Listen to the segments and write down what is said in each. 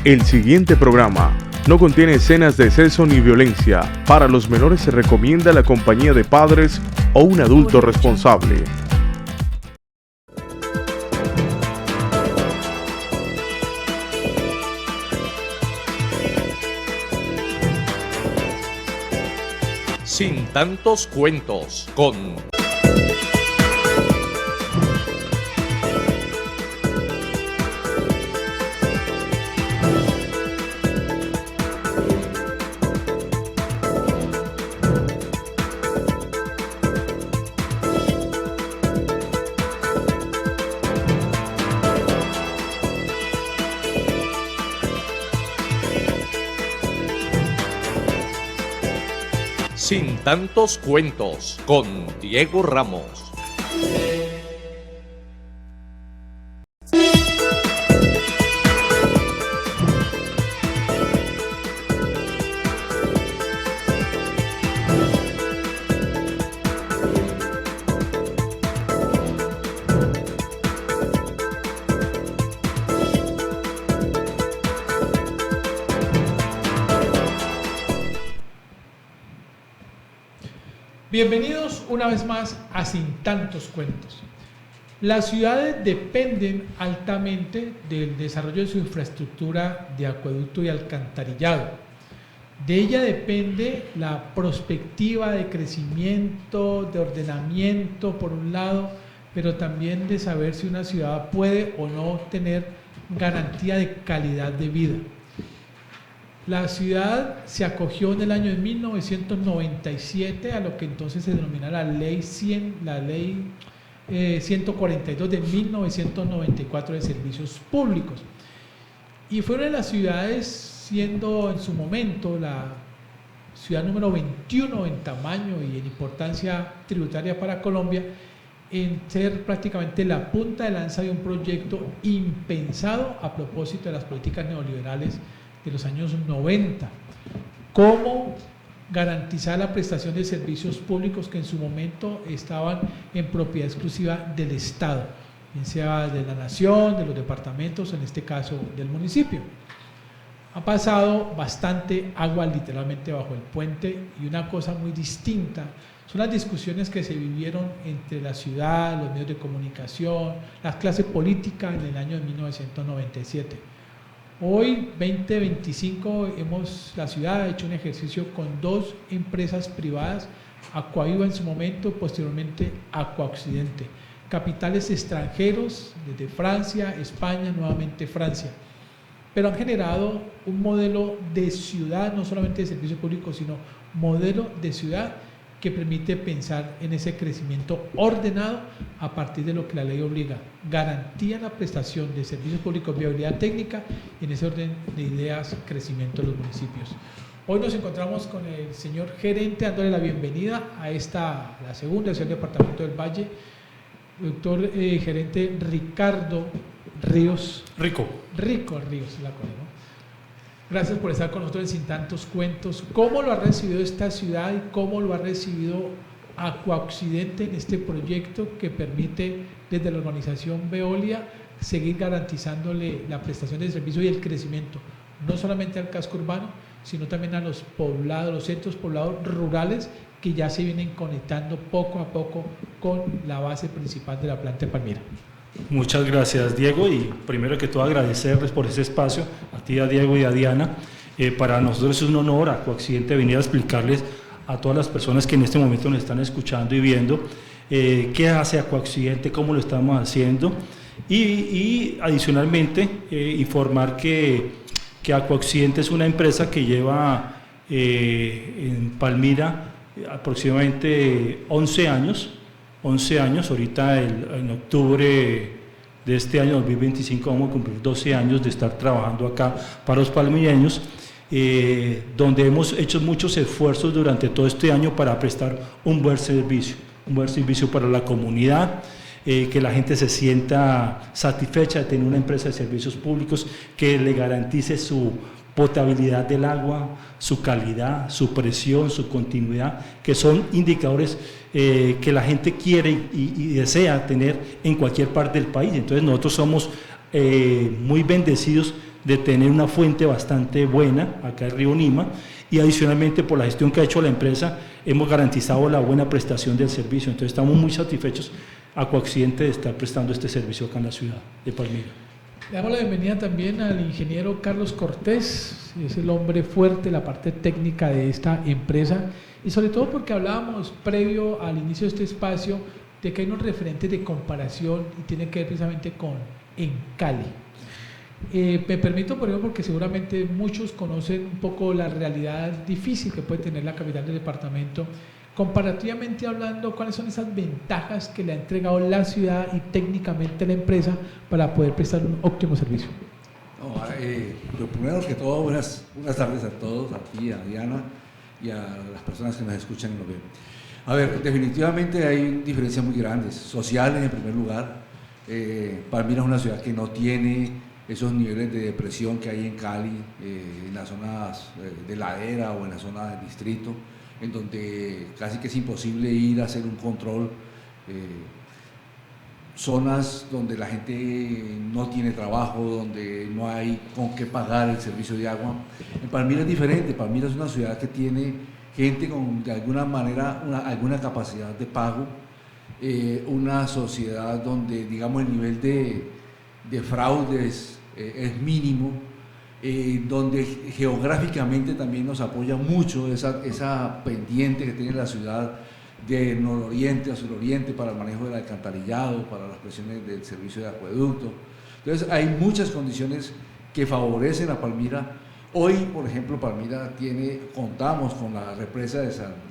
El siguiente programa no contiene escenas de sexo ni violencia. Para los menores se recomienda la compañía de padres o un adulto responsable. Sin tantos cuentos con... Sin tantos cuentos con Diego Ramos. Bienvenidos una vez más a Sin Tantos Cuentos. Las ciudades dependen altamente del desarrollo de su infraestructura de acueducto y alcantarillado. De ella depende la perspectiva de crecimiento, de ordenamiento por un lado, pero también de saber si una ciudad puede o no tener garantía de calidad de vida. La ciudad se acogió en el año de 1997 a lo que entonces se denomina la ley 142 de 1994 de servicios públicos. Y fue una de las ciudades, siendo en su momento la ciudad número 21 en tamaño y en importancia tributaria para Colombia, en ser prácticamente la punta de lanza de un proyecto impensado a propósito de las políticas neoliberales de los años 90, cómo garantizar la prestación de servicios públicos que en su momento estaban en propiedad exclusiva del Estado, bien sea de la nación, de los departamentos, en este caso del municipio. Ha pasado bastante agua literalmente bajo el puente y una cosa muy distinta son las discusiones que se vivieron entre la ciudad, los medios de comunicación, la clase política en el año de 1997. Hoy, 2025, la ciudad ha hecho un ejercicio con dos empresas privadas, Acuaviva en su momento, posteriormente Acuaoccidente. Capitales extranjeros, desde Francia, España, nuevamente Francia. Pero han generado un modelo de ciudad, no solamente de servicios públicos, sino modelo de ciudad que permite pensar en ese crecimiento ordenado a partir de lo que la ley obliga, garantía la prestación de servicios públicos, viabilidad técnica y en ese orden de ideas, crecimiento de los municipios. Hoy nos encontramos con el señor gerente, dándole la bienvenida a la segunda sesión del Departamento del Valle, doctor gerente Ricardo Ríos. Rico Ríos, la cosa, ¿no? Gracias por estar con nosotros en Sin Tantos Cuentos. ¿Cómo lo ha recibido esta ciudad y cómo lo ha recibido Acuaoccidente en este proyecto que permite desde la organización Veolia seguir garantizándole la prestación de servicio y el crecimiento, no solamente al casco urbano, sino también a los poblados, los centros poblados rurales que ya se vienen conectando poco a poco con la base principal de la planta de Palmira? Muchas gracias, Diego, y primero que todo agradecerles por ese espacio, a ti, a Diego y a Diana. Para nosotros es un honor Acuaoccidente venir a explicarles a todas las personas que en este momento nos están escuchando y viendo qué hace Acuaoccidente, cómo lo estamos haciendo y adicionalmente informar que Acuaoccidente es una empresa que lleva en Palmira aproximadamente 11 años, ahorita en octubre de este año 2025 vamos a cumplir 12 años de estar trabajando acá para los palmilleños, donde hemos hecho muchos esfuerzos durante todo este año para prestar un buen servicio para la comunidad, que la gente se sienta satisfecha de tener una empresa de servicios públicos que le garantice su potabilidad del agua, su calidad, su presión, su continuidad, que son indicadores que la gente quiere y desea tener en cualquier parte del país. Entonces nosotros somos muy bendecidos de tener una fuente bastante buena acá en Río Nima, y adicionalmente por la gestión que ha hecho la empresa hemos garantizado la buena prestación del servicio. Entonces estamos muy satisfechos Acuaoccidente de estar prestando este servicio acá en la ciudad de Palmira. Le damos la bienvenida también al ingeniero Carlos Cortés, es el hombre fuerte, la parte técnica de esta empresa, y sobre todo porque hablábamos previo al inicio de este espacio de que hay unos referentes de comparación y tiene que ver precisamente con en Cali. Me permito por ejemplo porque seguramente muchos conocen un poco la realidad difícil que puede tener la capital del departamento. Comparativamente hablando, ¿cuáles son esas ventajas que le ha entregado la ciudad y técnicamente la empresa para poder prestar un óptimo servicio? No, lo primero que todo, buenas tardes a todos, a ti, a Diana y a las personas que nos escuchan y nos ven. A ver, definitivamente hay diferencias muy grandes, sociales en primer lugar. Palmira es una ciudad que no tiene esos niveles de depresión que hay en Cali, en las zonas de ladera o en la zona del distrito, en donde casi que es imposible ir a hacer un control, zonas donde la gente no tiene trabajo, donde no hay con qué pagar el servicio de agua. En Palmira es diferente, Palmira es una ciudad que tiene gente con de alguna manera alguna capacidad de pago, una sociedad donde digamos el nivel de fraudes es mínimo, donde geográficamente también nos apoya mucho esa pendiente que tiene la ciudad de nororiente a suroriente para el manejo del alcantarillado, para las presiones del servicio de acueducto. Entonces hay muchas condiciones que favorecen a Palmira. Hoy, por ejemplo, Palmira contamos con la represa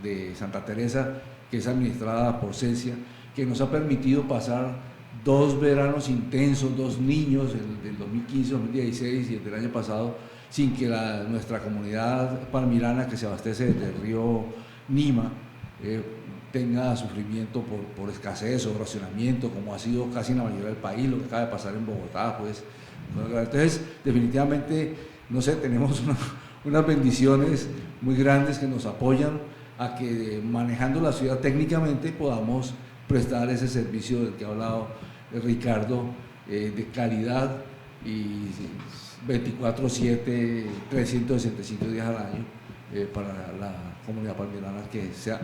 de Santa Teresa, que es administrada por Celsia, que nos ha permitido pasar 2 veranos intensos, 2 niños, el del 2015, 2016 y el del año pasado, sin que nuestra comunidad palmirana que se abastece desde el río Nima tenga sufrimiento por escasez o racionamiento, como ha sido casi en la mayoría del país, lo que acaba de pasar en Bogotá, pues. Entonces, definitivamente, no sé, tenemos unas bendiciones muy grandes que nos apoyan a que manejando la ciudad técnicamente podamos prestar ese servicio del que ha hablado Ricardo, de calidad y 24/7, 365 días al año para la comunidad palmirana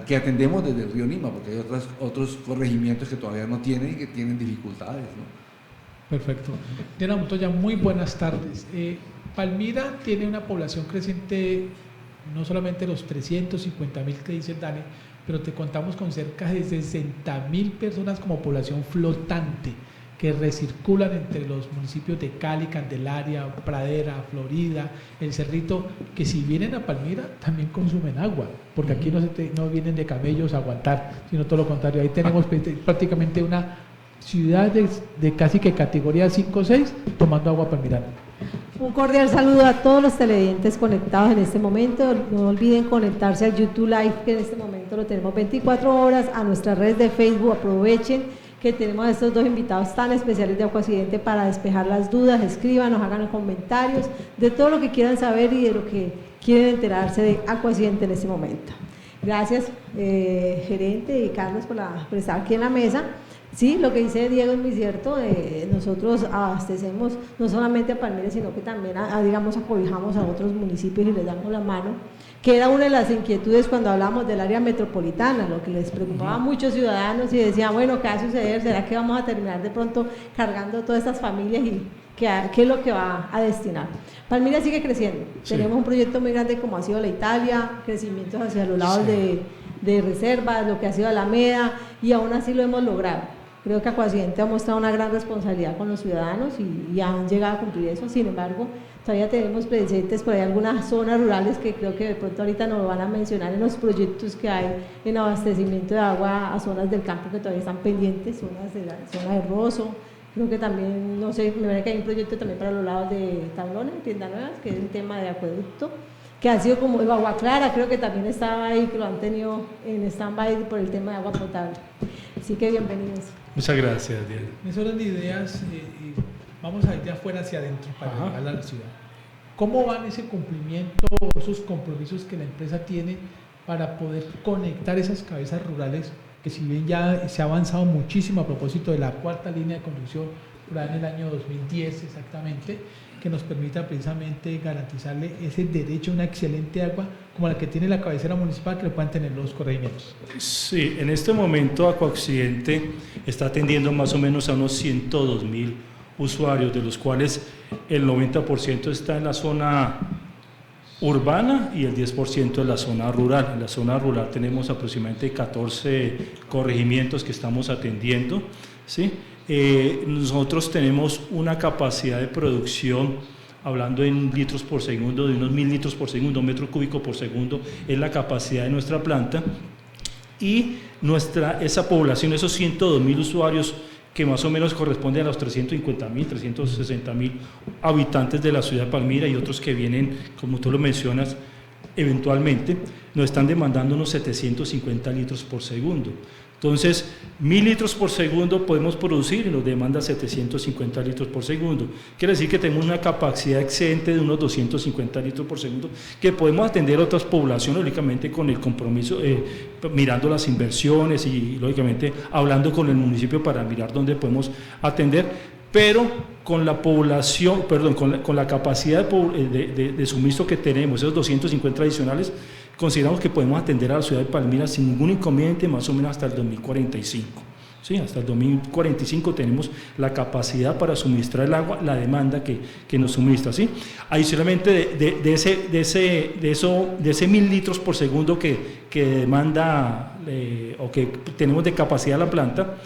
que atendemos desde el río Nima, porque hay otros corregimientos que todavía no tienen y que tienen dificultades, ¿no? Perfecto. Diana Montoya, muy buenas tardes. Palmira tiene una población creciente, no solamente los 350.000 que dice Dani, pero te contamos con cerca de 60.000 personas como población flotante que recirculan entre los municipios de Cali, Candelaria, Pradera, Florida, El Cerrito, que si vienen a Palmira también consumen agua, porque aquí no vienen de camellos a aguantar, sino todo lo contrario. Ahí tenemos prácticamente una ciudad de casi que categoría 5 o 6 tomando agua palmirana. Un cordial saludo a todos los televidentes conectados en este momento. No olviden conectarse al YouTube Live, que en este momento lo tenemos 24 horas, a nuestras redes de Facebook. Aprovechen que tenemos a estos 2 invitados tan especiales de Acuaoccidente para despejar las dudas. Escríbanos, hagan comentarios de todo lo que quieran saber y de lo que quieren enterarse de Acuaoccidente en este momento. Gracias, gerente y Carlos, por estar aquí en la mesa. Sí, lo que dice Diego es muy cierto. Nosotros abastecemos no solamente a Palmira, sino que también digamos, acobijamos a otros municipios y les damos la mano, que era una de las inquietudes cuando hablamos del área metropolitana, lo que les preocupaba a muchos ciudadanos y decían, bueno, ¿qué va a suceder? ¿Será que vamos a terminar de pronto cargando todas estas familias y qué es lo que va a destinar? Palmira sigue creciendo. Sí. Tenemos un proyecto muy grande como ha sido la Italia, crecimientos hacia los lados de reservas, lo que ha sido Alameda, y aún así lo hemos logrado. Creo que Acuaoccidente ha mostrado una gran responsabilidad con los ciudadanos y han llegado a cumplir eso. Sin embargo, todavía tenemos presentes por ahí algunas zonas rurales que creo que de pronto ahorita nos lo van a mencionar en los proyectos que hay en abastecimiento de agua a zonas del campo que todavía están pendientes, zonas de la zona de Rosso. Creo que también, no sé, me parece que hay un proyecto también para los lados de Tablón, en Tiendas Nuevas, que es el tema de acueducto, que ha sido como Agua Clara, creo que también estaba ahí, que lo han tenido en stand-by por el tema de agua potable. Así que bienvenidos. Muchas gracias, Diana. En ese orden de ideas, vamos a ir de afuera hacia adentro para llegar a la ciudad. ¿Cómo van ese cumplimiento, esos compromisos que la empresa tiene para poder conectar esas cabezas rurales, que si bien ya se ha avanzado muchísimo a propósito de la 4ª línea de conducción, por ahí en el año 2010 exactamente, que nos permita precisamente garantizarle ese derecho a una excelente agua como la que tiene la cabecera municipal que lo puedan tener los corregimientos. Sí, en este momento Acuaoccidente está atendiendo más o menos a unos 102.000 usuarios, de los cuales el 90% está en la zona urbana y el 10% en la zona rural. En la zona rural tenemos aproximadamente 14 corregimientos que estamos atendiendo, ¿sí? Nosotros tenemos una capacidad de producción, hablando en litros por segundo, de unos 1.000 litros por segundo, metro cúbico por segundo, es la capacidad de nuestra planta, y esa población, esos 102.000 usuarios, que más o menos corresponde a los 350.000, 360.000 habitantes de la ciudad de Palmira, y otros que vienen, como tú lo mencionas, eventualmente, nos están demandando unos 750 litros por segundo. Entonces, 1.000 litros por segundo podemos producir y nos demanda 750 litros por segundo. Quiere decir que tenemos una capacidad excedente de unos 250 litros por segundo, que podemos atender otras poblaciones, lógicamente con el compromiso, mirando las inversiones y lógicamente hablando con el municipio para mirar dónde podemos atender, pero con la población, con la capacidad de suministro que tenemos, esos 250 adicionales, consideramos que podemos atender a la ciudad de Palmira sin ningún inconveniente, más o menos hasta el 2045. Sí, hasta el 2045 tenemos la capacidad para suministrar el agua, la demanda que nos suministra, ¿sí? Adicionalmente de ese 1.000 litros por segundo que demanda o que tenemos de capacidad la planta,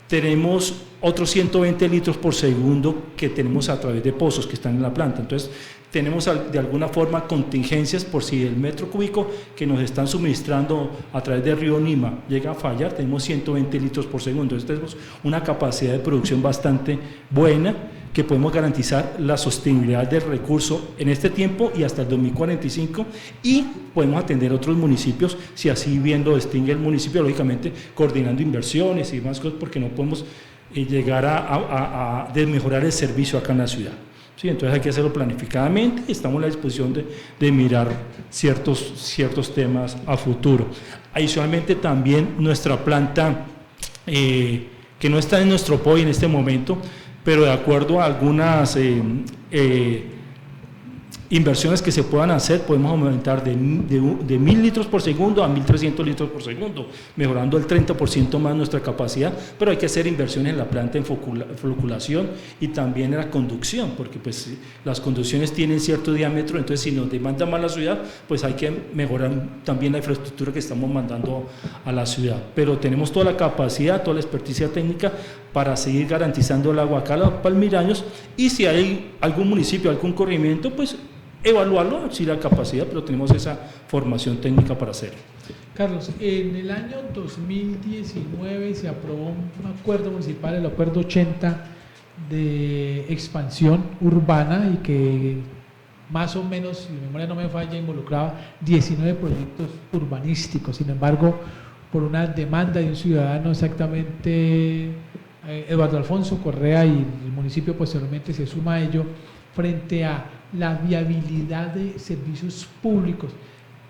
tenemos otros 120 litros por segundo que tenemos a través de pozos que están en la planta. Entonces, tenemos de alguna forma contingencias por si el metro cúbico que nos están suministrando a través del río Nima llega a fallar, tenemos 120 litros por segundo. Entonces, tenemos una capacidad de producción bastante buena, que podemos garantizar la sostenibilidad del recurso en este tiempo y hasta el 2045, y podemos atender a otros municipios si así bien lo distingue el municipio, lógicamente coordinando inversiones y demás cosas, porque no podemos llegar a desmejorar el servicio acá en la ciudad. Sí, entonces hay que hacerlo planificadamente y estamos a la disposición de mirar ciertos temas a futuro. Adicionalmente también nuestra planta, que no está en nuestro POI en este momento, pero de acuerdo a algunas inversiones que se puedan hacer, podemos aumentar de 1.000 litros por segundo a 1.300 litros por segundo, mejorando el 30% más nuestra capacidad, pero hay que hacer inversiones en la planta en floculación y también en la conducción, porque pues las conducciones tienen cierto diámetro, entonces si nos demanda más la ciudad, pues hay que mejorar también la infraestructura que estamos mandando a la ciudad, pero tenemos toda la capacidad, toda la experticia técnica para seguir garantizando el agua acá a los palmiraños, y si hay algún municipio, algún corregimiento, pues evaluarlo, si la capacidad, pero tenemos esa formación técnica para hacerlo. Carlos, en el año 2019 se aprobó un acuerdo municipal, el acuerdo 80 de expansión urbana, y que más o menos, si mi memoria no me falla, involucraba 19 proyectos urbanísticos. Sin embargo, por una demanda de un ciudadano, exactamente Eduardo Alfonso Correa, y el municipio posteriormente se suma a ello, frente a la viabilidad de servicios públicos.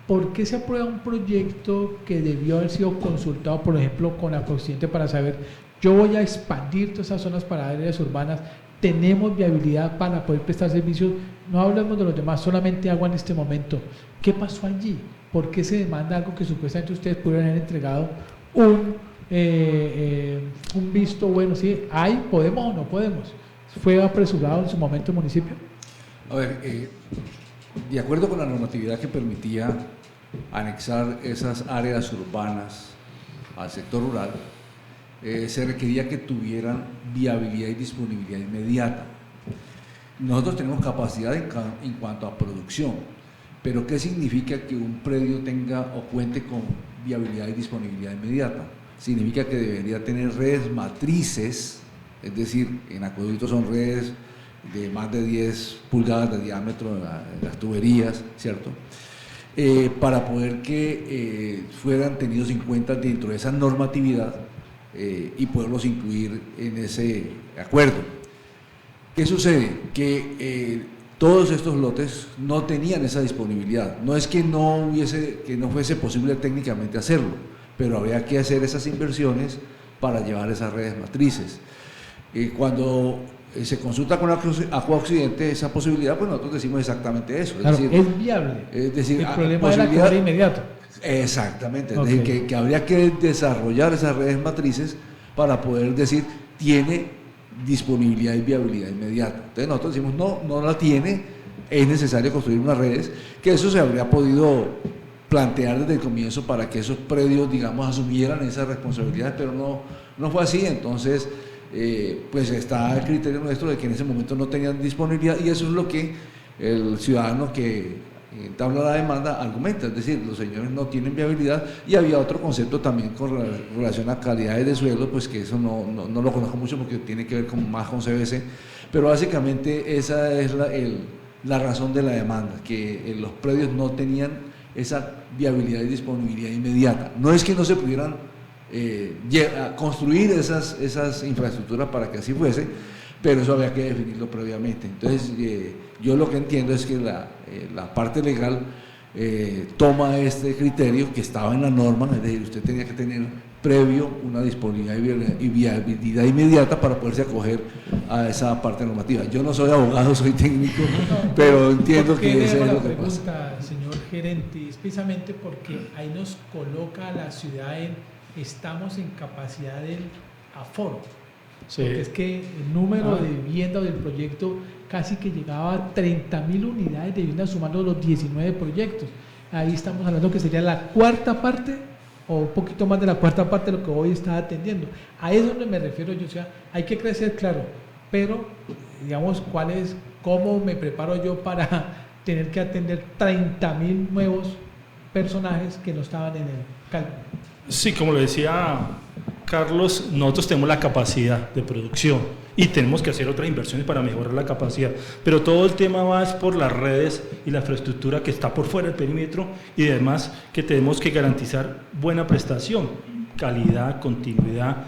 ¿Por qué se aprueba un proyecto que debió haber sido consultado, por ejemplo, con Acuaoccidente para saber, yo voy a expandir todas esas zonas para áreas urbanas, tenemos viabilidad para poder prestar servicios? No hablemos de los demás, solamente agua en este momento. ¿Qué pasó allí? ¿Por qué se demanda algo que supuestamente ustedes pudieron haber entregado un visto bueno? ¿Sí? ¿Hay? ¿Podemos o no podemos? ¿Fue apresurado en su momento el municipio? A ver, de acuerdo con la normatividad que permitía anexar esas áreas urbanas al sector rural, se requería que tuvieran viabilidad y disponibilidad inmediata. Nosotros tenemos capacidad en cuanto a producción, pero ¿qué significa que un predio tenga o cuente con viabilidad y disponibilidad inmediata? Significa que debería tener redes matrices, es decir, en acueductos son redes de más de 10 pulgadas de diámetro de las tuberías, ¿cierto? Para poder que fueran tenidos en cuenta dentro de esa normatividad y poderlos incluir en ese acuerdo. ¿Qué sucede? Que todos estos lotes no tenían esa disponibilidad. No es que no fuese posible técnicamente hacerlo, pero habría que hacer esas inversiones para llevar esas redes matrices. Cuando se consulta con Aqua Occidente esa posibilidad, pues nosotros decimos exactamente eso. Claro, decir, es viable. Es decir, el problema era que era inmediato. Exactamente, es Okay. decir, que habría que desarrollar esas redes matrices para poder decir, tiene disponibilidad y viabilidad inmediata. Entonces nosotros decimos, no la tiene, es necesario construir unas redes, que eso se habría podido plantear desde el comienzo para que esos predios, digamos, asumieran esas responsabilidades, pero no fue así. Entonces, pues está el criterio nuestro de que en ese momento no tenían disponibilidad, y eso es lo que el ciudadano que entabla la demanda argumenta, es decir, los señores no tienen viabilidad. Y había otro concepto también con relación a calidades de suelo, pues que eso no lo conozco mucho porque tiene que ver más con CBC, pero básicamente esa es la razón de la demanda, que los predios no tenían esa viabilidad y disponibilidad inmediata. No es que no se pudieran construir esas infraestructuras para que así fuese, pero eso había que definirlo previamente. Entonces, yo lo que entiendo es que la parte legal toma este criterio que estaba en la norma, es decir, usted tenía que tener previo una disponibilidad y viabilidad inmediata para poderse acoger a esa parte normativa. Yo no soy abogado, soy técnico, pero entiendo que eso es lo que pasa. Señor gerente, es precisamente porque ahí nos coloca a la ciudad estamos en capacidad del aforo. Sí. Porque es que el número de vivienda del proyecto casi que llegaba a 30.000 unidades de vivienda sumando los 19 proyectos. Ahí estamos hablando que sería la cuarta parte o un poquito más de la cuarta parte de lo que hoy está atendiendo. A eso es donde me refiero yo, o sea, hay que crecer, claro, pero digamos, cómo me preparo yo para tener que atender 30.000 nuevos personajes que no estaban en el cálculo. Sí, como le decía Carlos, nosotros tenemos la capacidad de producción y tenemos que hacer otras inversiones para mejorar la capacidad, pero todo el tema va es por las redes y la infraestructura que está por fuera del perímetro, y además que tenemos que garantizar buena prestación, calidad, continuidad,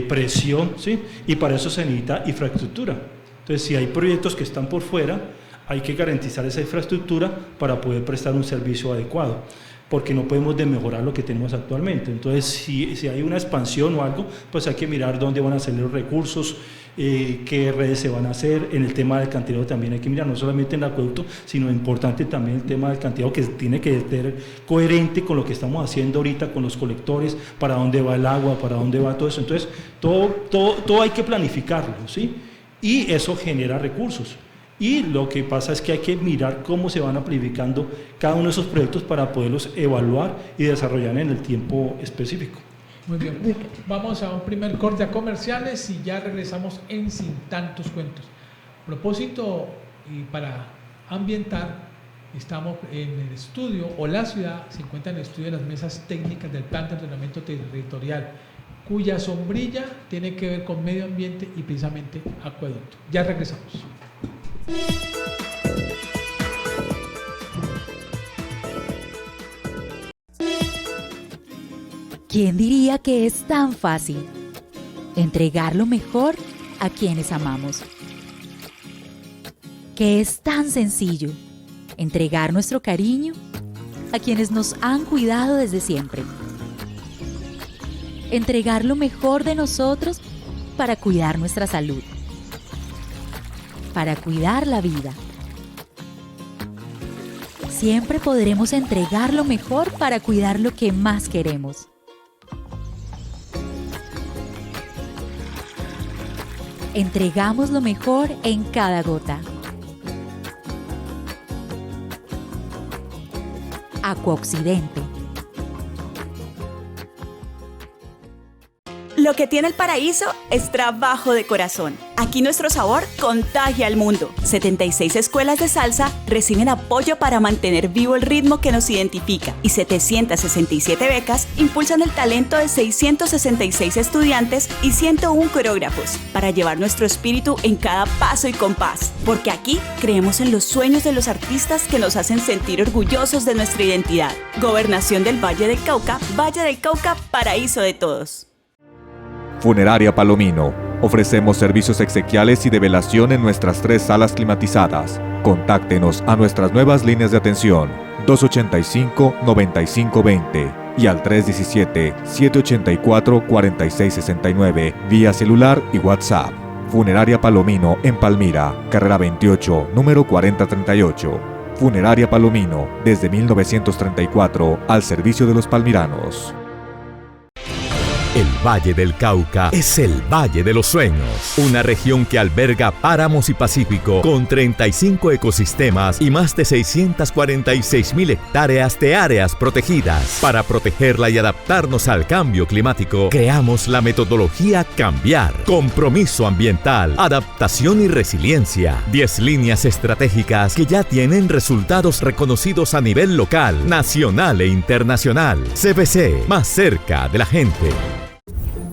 presión, ¿sí? Y para eso se necesita infraestructura. Entonces, si hay proyectos que están por fuera, hay que garantizar esa infraestructura para poder prestar un servicio adecuado, porque no podemos desmejorar lo que tenemos actualmente. Entonces, si hay una expansión o algo, pues hay que mirar dónde van a salir los recursos, qué redes se van a hacer. En el tema del alcantarillado también hay que mirar, no solamente en el acueducto, sino importante también el tema del alcantarillado, que tiene que ser coherente con lo que estamos haciendo ahorita con los colectores, para dónde va el agua, para dónde va todo eso. Entonces, todo hay que planificarlo, ¿sí? Y eso genera recursos. Y lo que pasa es que hay que mirar cómo se van amplificando cada uno de esos proyectos para poderlos evaluar y desarrollar en el tiempo específico. Muy bien, vamos a un primer corte a comerciales y ya regresamos en Sin Tantos Cuentos. A propósito, y para ambientar, estamos en el estudio, o la ciudad se encuentra en el estudio de las mesas técnicas del Plan de Ordenamiento Territorial, cuya sombrilla tiene que ver con medio ambiente y precisamente acueducto. Ya regresamos. ¿Quién diría que es tan fácil entregar lo mejor a quienes amamos? Que es tan sencillo entregar nuestro cariño a quienes nos han cuidado desde siempre. Entregar lo mejor de nosotros para cuidar nuestra salud, para cuidar la vida. Siempre podremos entregar lo mejor para cuidar lo que más queremos. Entregamos lo mejor en cada gota. Aqua Occidente. Lo que tiene el paraíso es trabajo de corazón. Aquí nuestro sabor contagia al mundo. 76 escuelas de salsa reciben apoyo para mantener vivo el ritmo que nos identifica, y 767 becas impulsan el talento de 666 estudiantes y 101 coreógrafos para llevar nuestro espíritu en cada paso y compás. Porque aquí creemos en los sueños de los artistas que nos hacen sentir orgullosos de nuestra identidad. Gobernación del Valle del Cauca, paraíso de todos. Funeraria Palomino. Ofrecemos servicios exequiales y de velación en nuestras 3 salas climatizadas. Contáctenos a nuestras nuevas líneas de atención 285-9520 y al 317-784-4669 vía celular y WhatsApp. Funeraria Palomino en Palmira, carrera 28, número 4038. Funeraria Palomino, desde 1934, al servicio de los palmiranos. El Valle del Cauca es el Valle de los Sueños, una región que alberga páramos y pacífico con 35 ecosistemas y más de 646.000 hectáreas de áreas protegidas. Para protegerla y adaptarnos al cambio climático, creamos la metodología Cambiar, compromiso ambiental, adaptación y resiliencia. 10 líneas estratégicas que ya tienen resultados reconocidos a nivel local, nacional e internacional. CBC, más cerca de la gente.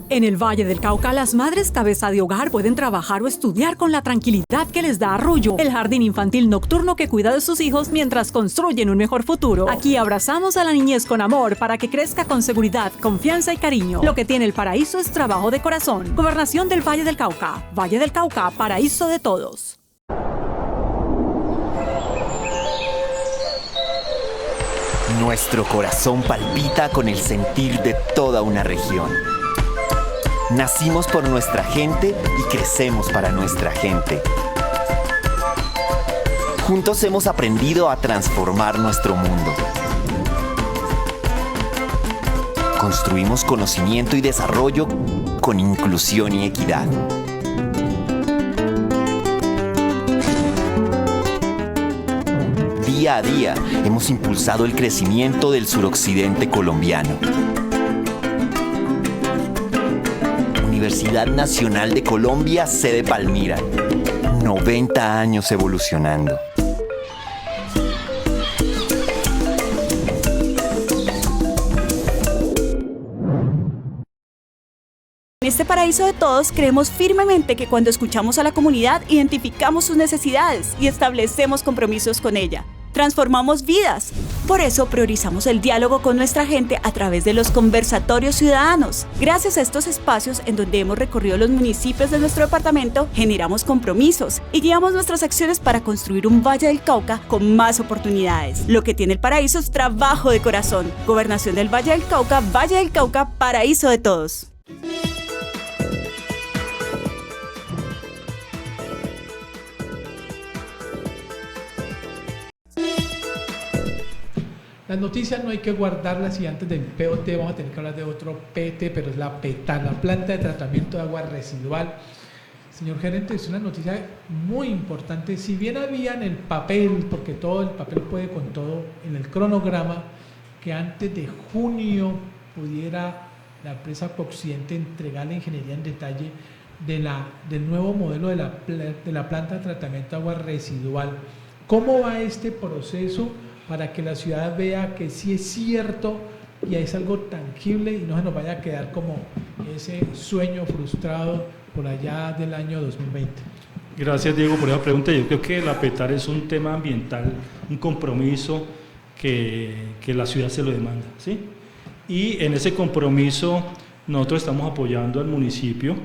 En el Valle del Cauca, las madres cabeza de hogar pueden trabajar o estudiar con la tranquilidad que les da Arroyo, el jardín infantil nocturno que cuida de sus hijos mientras construyen un mejor futuro. Aquí abrazamos a la niñez con amor para que crezca con seguridad, confianza y cariño. Lo que tiene el paraíso es trabajo de corazón. Gobernación del Valle del Cauca. Valle del Cauca, paraíso de todos. Nuestro corazón palpita con el sentir de toda una región. Nacimos por nuestra gente y crecemos para nuestra gente. Juntos hemos aprendido a transformar nuestro mundo. Construimos conocimiento y desarrollo con inclusión y equidad. Día a día hemos impulsado el crecimiento del suroccidente colombiano. Universidad Nacional de Colombia, sede Palmira. 90 años evolucionando. En este paraíso de todos creemos firmemente que cuando escuchamos a la comunidad identificamos sus necesidades y establecemos compromisos con ella. Transformamos vidas. Por eso priorizamos el diálogo con nuestra gente a través de los conversatorios ciudadanos. Gracias a estos espacios en donde hemos recorrido los municipios de nuestro departamento, generamos compromisos y guiamos nuestras acciones para construir un Valle del Cauca con más oportunidades. Lo que tiene el paraíso es trabajo de corazón. Gobernación del Valle del Cauca, paraíso de todos. Las noticias no hay que guardarlas y antes del POT vamos a tener que hablar de otro PT, pero es la PETAR, la planta de tratamiento de agua residual. Señor gerente, es una noticia muy importante. Si bien había en el papel, porque todo el papel puede con todo, en el cronograma, que antes de junio pudiera la empresa Occidente entregar la ingeniería en detalle del nuevo modelo de la planta de tratamiento de agua residual. ¿Cómo va este proceso para que la ciudad vea que sí es cierto y es algo tangible y no se nos vaya a quedar como ese sueño frustrado por allá del año 2020? Gracias, Diego, por esa pregunta. Yo creo que la PETAR es un tema ambiental, un compromiso que la ciudad se lo demanda, ¿sí? Y en ese compromiso nosotros estamos apoyando al municipio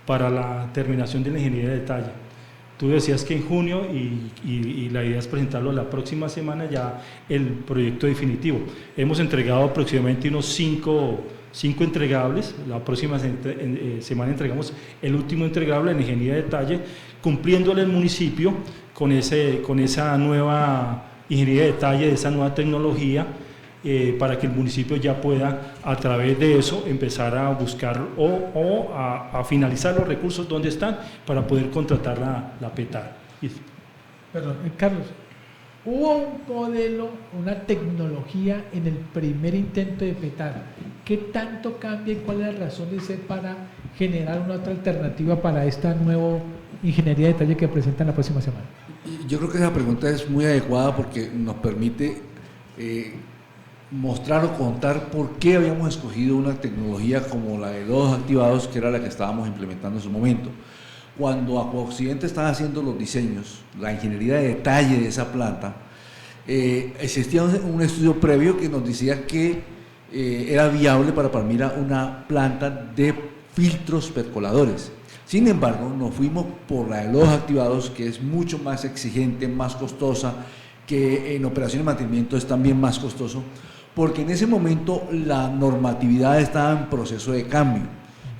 para la terminación de la ingeniería de detalle. Tú decías que en junio y la idea es presentarlo la próxima semana ya el proyecto definitivo. Hemos entregado aproximadamente unos 5 entregables. La próxima semana entregamos el último entregable en ingeniería de detalle, cumpliéndole el municipio con esa nueva ingeniería de detalle, de esa nueva tecnología, para que el municipio ya pueda a través de eso empezar a buscar o a finalizar los recursos donde están para poder contratar la PETAR. Perdón, Carlos, hubo un modelo, una tecnología en el primer intento de PETAR. ¿Qué tanto cambia y cuál es la razón de ser para generar una otra alternativa para esta nueva ingeniería de detalle que presentan la próxima semana? Yo creo que esa pregunta es muy adecuada porque nos permite mostrar o contar por qué habíamos escogido una tecnología como la de lodos activados, que era la que estábamos implementando en su momento. Cuando Acuaoccidente estaba haciendo los diseños, la ingeniería de detalle de esa planta, existía un estudio previo que nos decía que era viable para Palmira una planta de filtros percoladores. Sin embargo, nos fuimos por la de lodos activados, que es mucho más exigente, más costosa, que en operación de mantenimiento es también más costoso, porque en ese momento la normatividad estaba en proceso de cambio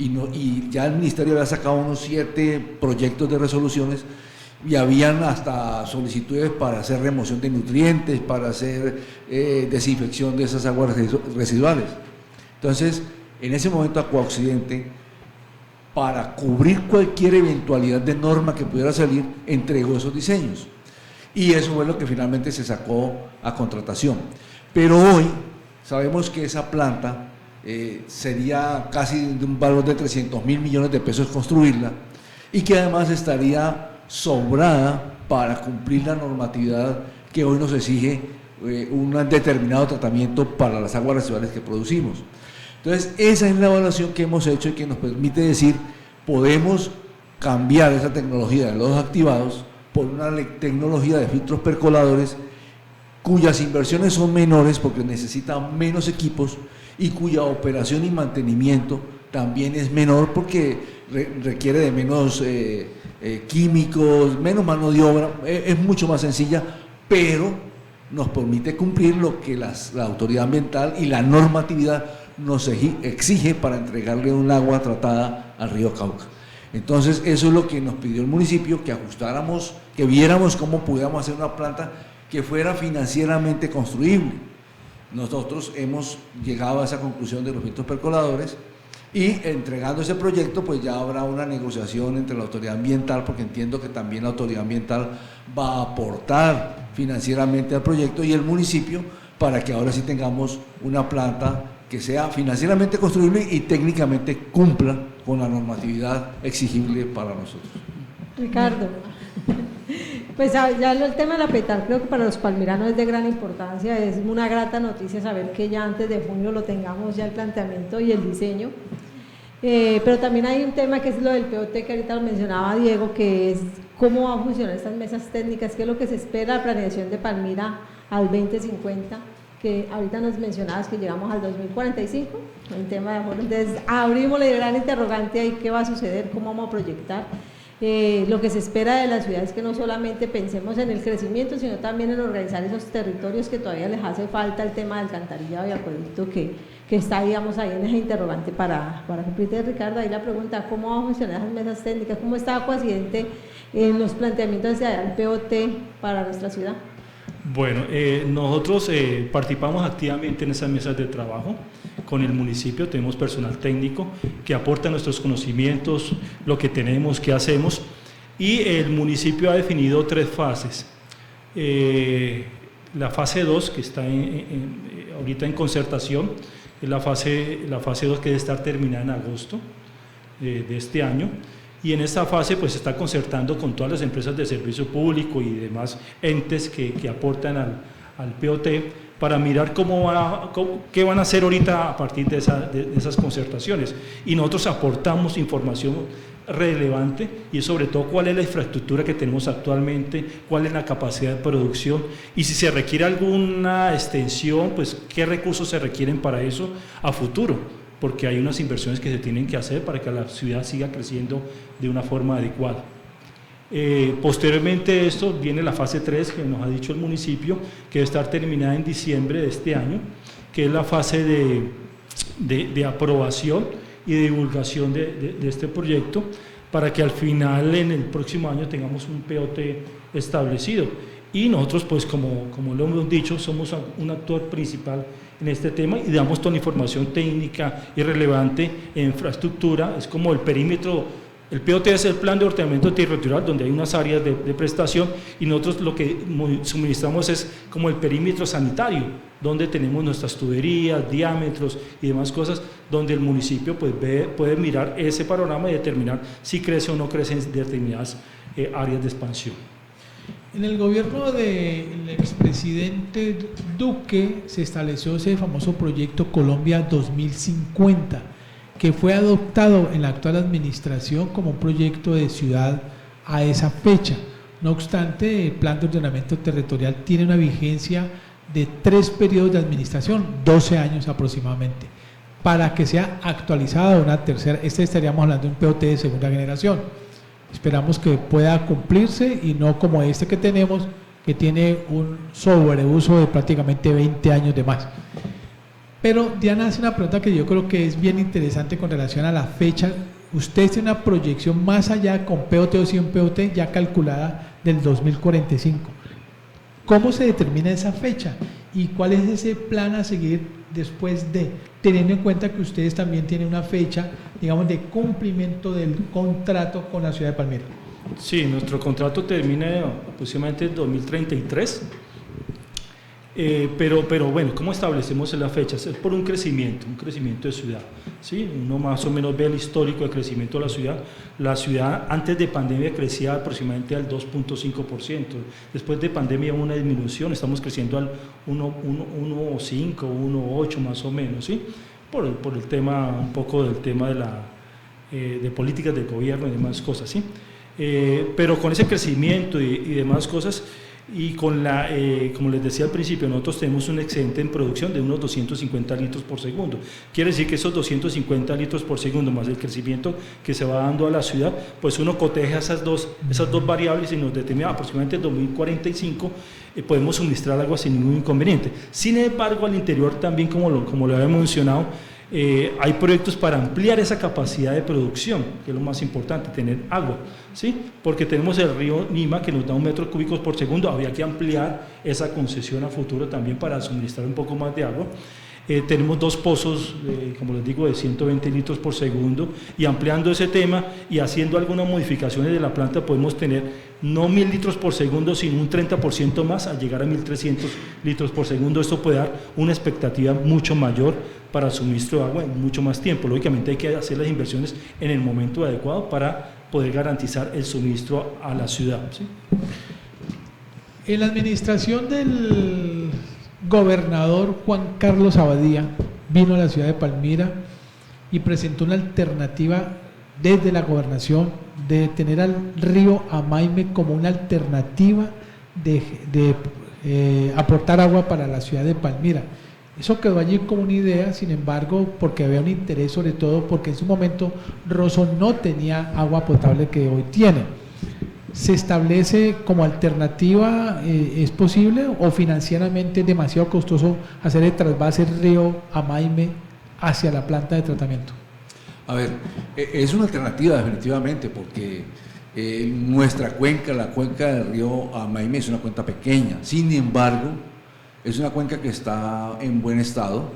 y ya el ministerio había sacado unos 7 proyectos de resoluciones y habían hasta solicitudes para hacer remoción de nutrientes, para hacer desinfección de esas aguas residuales. Entonces, en ese momento Acuaoccidente, para cubrir cualquier eventualidad de norma que pudiera salir, entregó esos diseños. Y eso fue lo que finalmente se sacó a contratación. Pero hoy sabemos que esa planta sería casi de un valor de 300.000 millones de pesos construirla, y que además estaría sobrada para cumplir la normatividad que hoy nos exige un determinado tratamiento para las aguas residuales que producimos. Entonces, esa es la evaluación que hemos hecho y que nos permite decir, podemos cambiar esa tecnología de lodos activados por una tecnología de filtros percoladores cuyas inversiones son menores porque necesitan menos equipos y cuya operación y mantenimiento también es menor porque requiere de menos químicos, menos mano de obra, es mucho más sencilla, pero nos permite cumplir lo que la autoridad ambiental y la normatividad nos exige para entregarle un agua tratada al río Cauca. Entonces, eso es lo que nos pidió el municipio, que ajustáramos, que viéramos cómo pudiéramos hacer una planta que fuera financieramente construible. Nosotros hemos llegado a esa conclusión de los filtros percoladores y entregando ese proyecto, pues ya habrá una negociación entre la autoridad ambiental, porque entiendo que también la autoridad ambiental va a aportar financieramente al proyecto y el municipio, para que ahora sí tengamos una planta que sea financieramente construible y técnicamente cumpla con la normatividad exigible para nosotros. Ricardo, pues ya el tema de la PETAR creo que para los palmiranos es de gran importancia, es una grata noticia saber que ya antes de junio lo tengamos ya el planteamiento y el diseño, pero también hay un tema que es lo del POT que ahorita lo mencionaba Diego, que es cómo van a funcionar estas mesas técnicas, qué es lo que se espera la planeación de Palmira al 2050, que ahorita nos mencionabas que llegamos al 2045, en tema de aforo. Entonces abrimos la gran interrogante ahí, qué va a suceder, cómo vamos a proyectar. Lo que se espera de la ciudad es que no solamente pensemos en el crecimiento, sino también en organizar esos territorios que todavía les hace falta el tema del alcantarillado y acueducto que está, digamos, ahí en ese interrogante para cumplir. Ricardo, ahí la pregunta, ¿cómo van a funcionar esas mesas técnicas? ¿Cómo está Acuaccidente en los planteamientos hacia el POT para nuestra ciudad? Bueno, nosotros participamos activamente en esas mesas de trabajo con el municipio, tenemos personal técnico que aporta nuestros conocimientos, lo que tenemos, qué hacemos, y el municipio ha definido 3 fases. La fase 2, que está ahorita en concertación, es la fase 2 que debe estar terminada en agosto de este año. Y en esta fase pues se está concertando con todas las empresas de servicio público y demás entes que aportan al POT para mirar qué van a hacer ahorita a partir de esas concertaciones. Y nosotros aportamos información relevante y sobre todo cuál es la infraestructura que tenemos actualmente, cuál es la capacidad de producción y si se requiere alguna extensión, pues qué recursos se requieren para eso a futuro, porque hay unas inversiones que se tienen que hacer para que la ciudad siga creciendo de una forma adecuada. Posteriormente a esto viene la fase 3 que nos ha dicho el municipio, que debe estar terminada en diciembre de este año, que es la fase de aprobación y de divulgación de este proyecto, para que al final en el próximo año tengamos un POT establecido. Y nosotros, pues como lo hemos dicho, somos un actor principal en este tema y damos toda la información técnica y relevante en infraestructura. Es como el perímetro, el POT es el plan de ordenamiento territorial donde hay unas áreas de prestación y nosotros lo que suministramos es como el perímetro sanitario, donde tenemos nuestras tuberías, diámetros y demás cosas, donde el municipio pues puede mirar ese panorama y determinar si crece o no crece en determinadas áreas de expansión. En el gobierno del expresidente Duque se estableció ese famoso proyecto Colombia 2050, que fue adoptado en la actual administración como un proyecto de ciudad a esa fecha. No obstante, el plan de ordenamiento territorial tiene una vigencia de 3 periodos de administración, 12 años aproximadamente, para que sea actualizada una tercera. Estaríamos hablando de un POT de segunda generación. Esperamos que pueda cumplirse y no como este que tenemos, que tiene un sobreuso de prácticamente 20 años de más. Pero Diana hace una pregunta que yo creo que es bien interesante con relación a la fecha. Usted tiene una proyección más allá con POT o sin POT ya calculada del 2045. ¿Cómo se determina esa fecha? ¿Y cuál es ese plan a seguir después de, teniendo en cuenta que ustedes también tienen una fecha, digamos, de cumplimiento del contrato con la ciudad de Palmira? Sí, nuestro contrato termina aproximadamente en 2033. Pero bueno, ¿cómo establecemos las fechas? Es por un crecimiento de ciudad, ¿sí? Uno más o menos ve el histórico de crecimiento de la ciudad. La ciudad antes de pandemia crecía aproximadamente al 2.5%, después de pandemia hubo una disminución, estamos creciendo al 1.5, 1.8 más o menos, ¿sí? Por el tema, un poco del tema de políticas del gobierno y demás cosas, ¿sí? Pero con ese crecimiento y demás cosas, y con como les decía al principio, nosotros tenemos un excedente en producción de unos 250 litros por segundo. Quiere decir que esos 250 litros por segundo más el crecimiento que se va dando a la ciudad, pues uno coteja esas dos variables y nos determina aproximadamente en 2045 podemos suministrar agua sin ningún inconveniente. Sin embargo, al interior también, como lo había mencionado, hay proyectos para ampliar esa capacidad de producción, que es lo más importante, tener agua, ¿sí? Porque tenemos el río Nima que nos da 1 metro cúbicos por segundo, había que ampliar esa concesión a futuro también para suministrar un poco más de agua. Tenemos 2 pozos, como les digo, de 120 litros por segundo, y ampliando ese tema y haciendo algunas modificaciones de la planta podemos tener no 1000 litros por segundo, sino un 30% más, al llegar a 1300 litros por segundo. Esto puede dar una expectativa mucho mayor para el suministro de agua en mucho más tiempo. Lógicamente hay que hacer las inversiones en el momento adecuado para poder garantizar el suministro a la ciudad, ¿sí? En la administración del gobernador Juan Carlos Abadía vino a la ciudad de Palmira y presentó una alternativa desde la gobernación de tener al río Amaime como una alternativa de aportar agua para la ciudad de Palmira. Eso quedó allí como una idea, sin embargo, porque había un interés, sobre todo porque en su momento Rosso no tenía agua potable que hoy tiene. ¿Se establece como alternativa, es posible, o financieramente es demasiado costoso hacer el trasvase río Amaime hacia la planta de tratamiento? A ver, es una alternativa definitivamente, porque nuestra cuenca, la cuenca del río Amaime, es una cuenca pequeña. Sin embargo, es una cuenca que está en buen estado,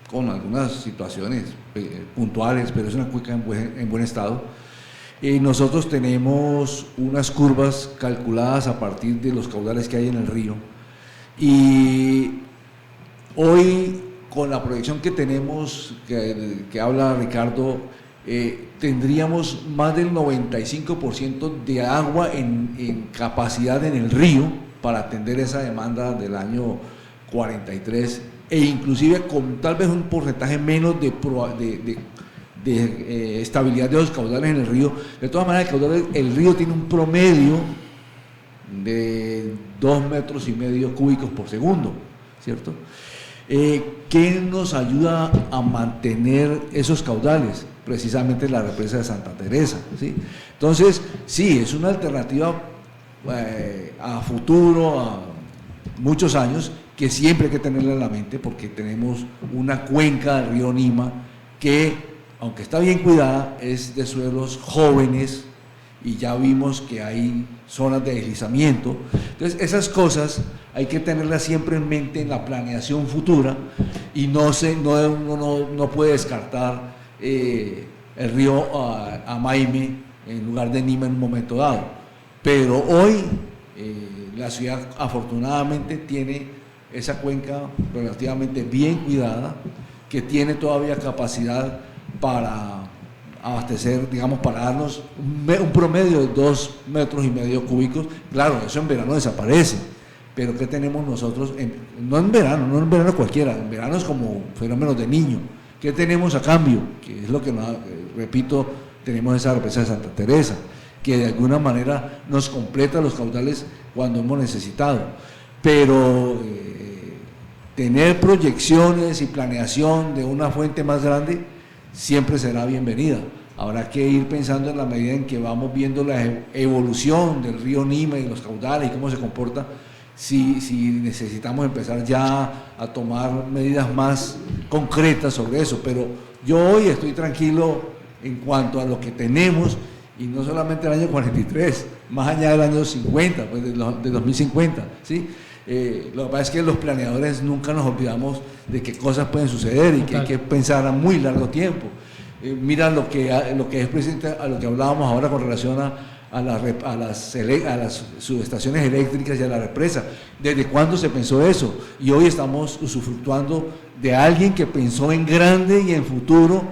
con algunas situaciones puntuales, pero es una cuenca en buen estado. Nosotros tenemos unas curvas calculadas a partir de los caudales que hay en el río, y hoy, con la proyección que tenemos, que habla Ricardo, tendríamos más del 95% de agua en capacidad en el río para atender esa demanda del año 43, e inclusive con tal vez un porcentaje menos de estabilidad de los caudales en el río. De todas maneras, el río tiene un promedio de 2,5 metros cúbicos por segundo, ¿cierto? ¿Qué nos ayuda a mantener esos caudales? Precisamente la represa de Santa Teresa, ¿sí? Entonces, sí, es una alternativa a futuro, a muchos años, que siempre hay que tenerla en la mente, porque tenemos una cuenca del río Nima que, aunque está bien cuidada, es de suelos jóvenes, y ya vimos que hay zonas de deslizamiento. Entonces, esas cosas hay que tenerlas siempre en mente en la planeación futura, y uno no puede descartar el río Amaime en lugar de Nima en un momento dado. Pero hoy la ciudad afortunadamente tiene esa cuenca relativamente bien cuidada, que tiene todavía capacidad para abastecer, digamos, para darnos un promedio de 2,5 metros cúbicos. Claro, eso en verano desaparece, pero ¿qué tenemos nosotros? No en verano cualquiera, en verano es como fenómenos de niño. ¿Qué tenemos a cambio? Que es lo que, repito, tenemos esa represa de Santa Teresa, que de alguna manera nos completa los caudales cuando hemos necesitado. Pero tener proyecciones y planeación de una fuente más grande siempre será bienvenida. Habrá que ir pensando en la medida en que vamos viendo la evolución del río Nima y los caudales y cómo se comporta, si necesitamos empezar ya a tomar medidas más concretas sobre eso, pero yo hoy estoy tranquilo en cuanto a lo que tenemos, y no solamente el año 43, más allá del año 50, pues de 2050, ¿sí? Lo que pasa es que los planeadores nunca nos olvidamos de qué cosas pueden suceder y que hay que pensar a muy largo tiempo. Mira lo que es presente a lo que hablábamos ahora con relación a las subestaciones eléctricas y a la represa. ¿Desde cuándo se pensó eso? Y hoy estamos usufructuando de alguien que pensó en grande y en futuro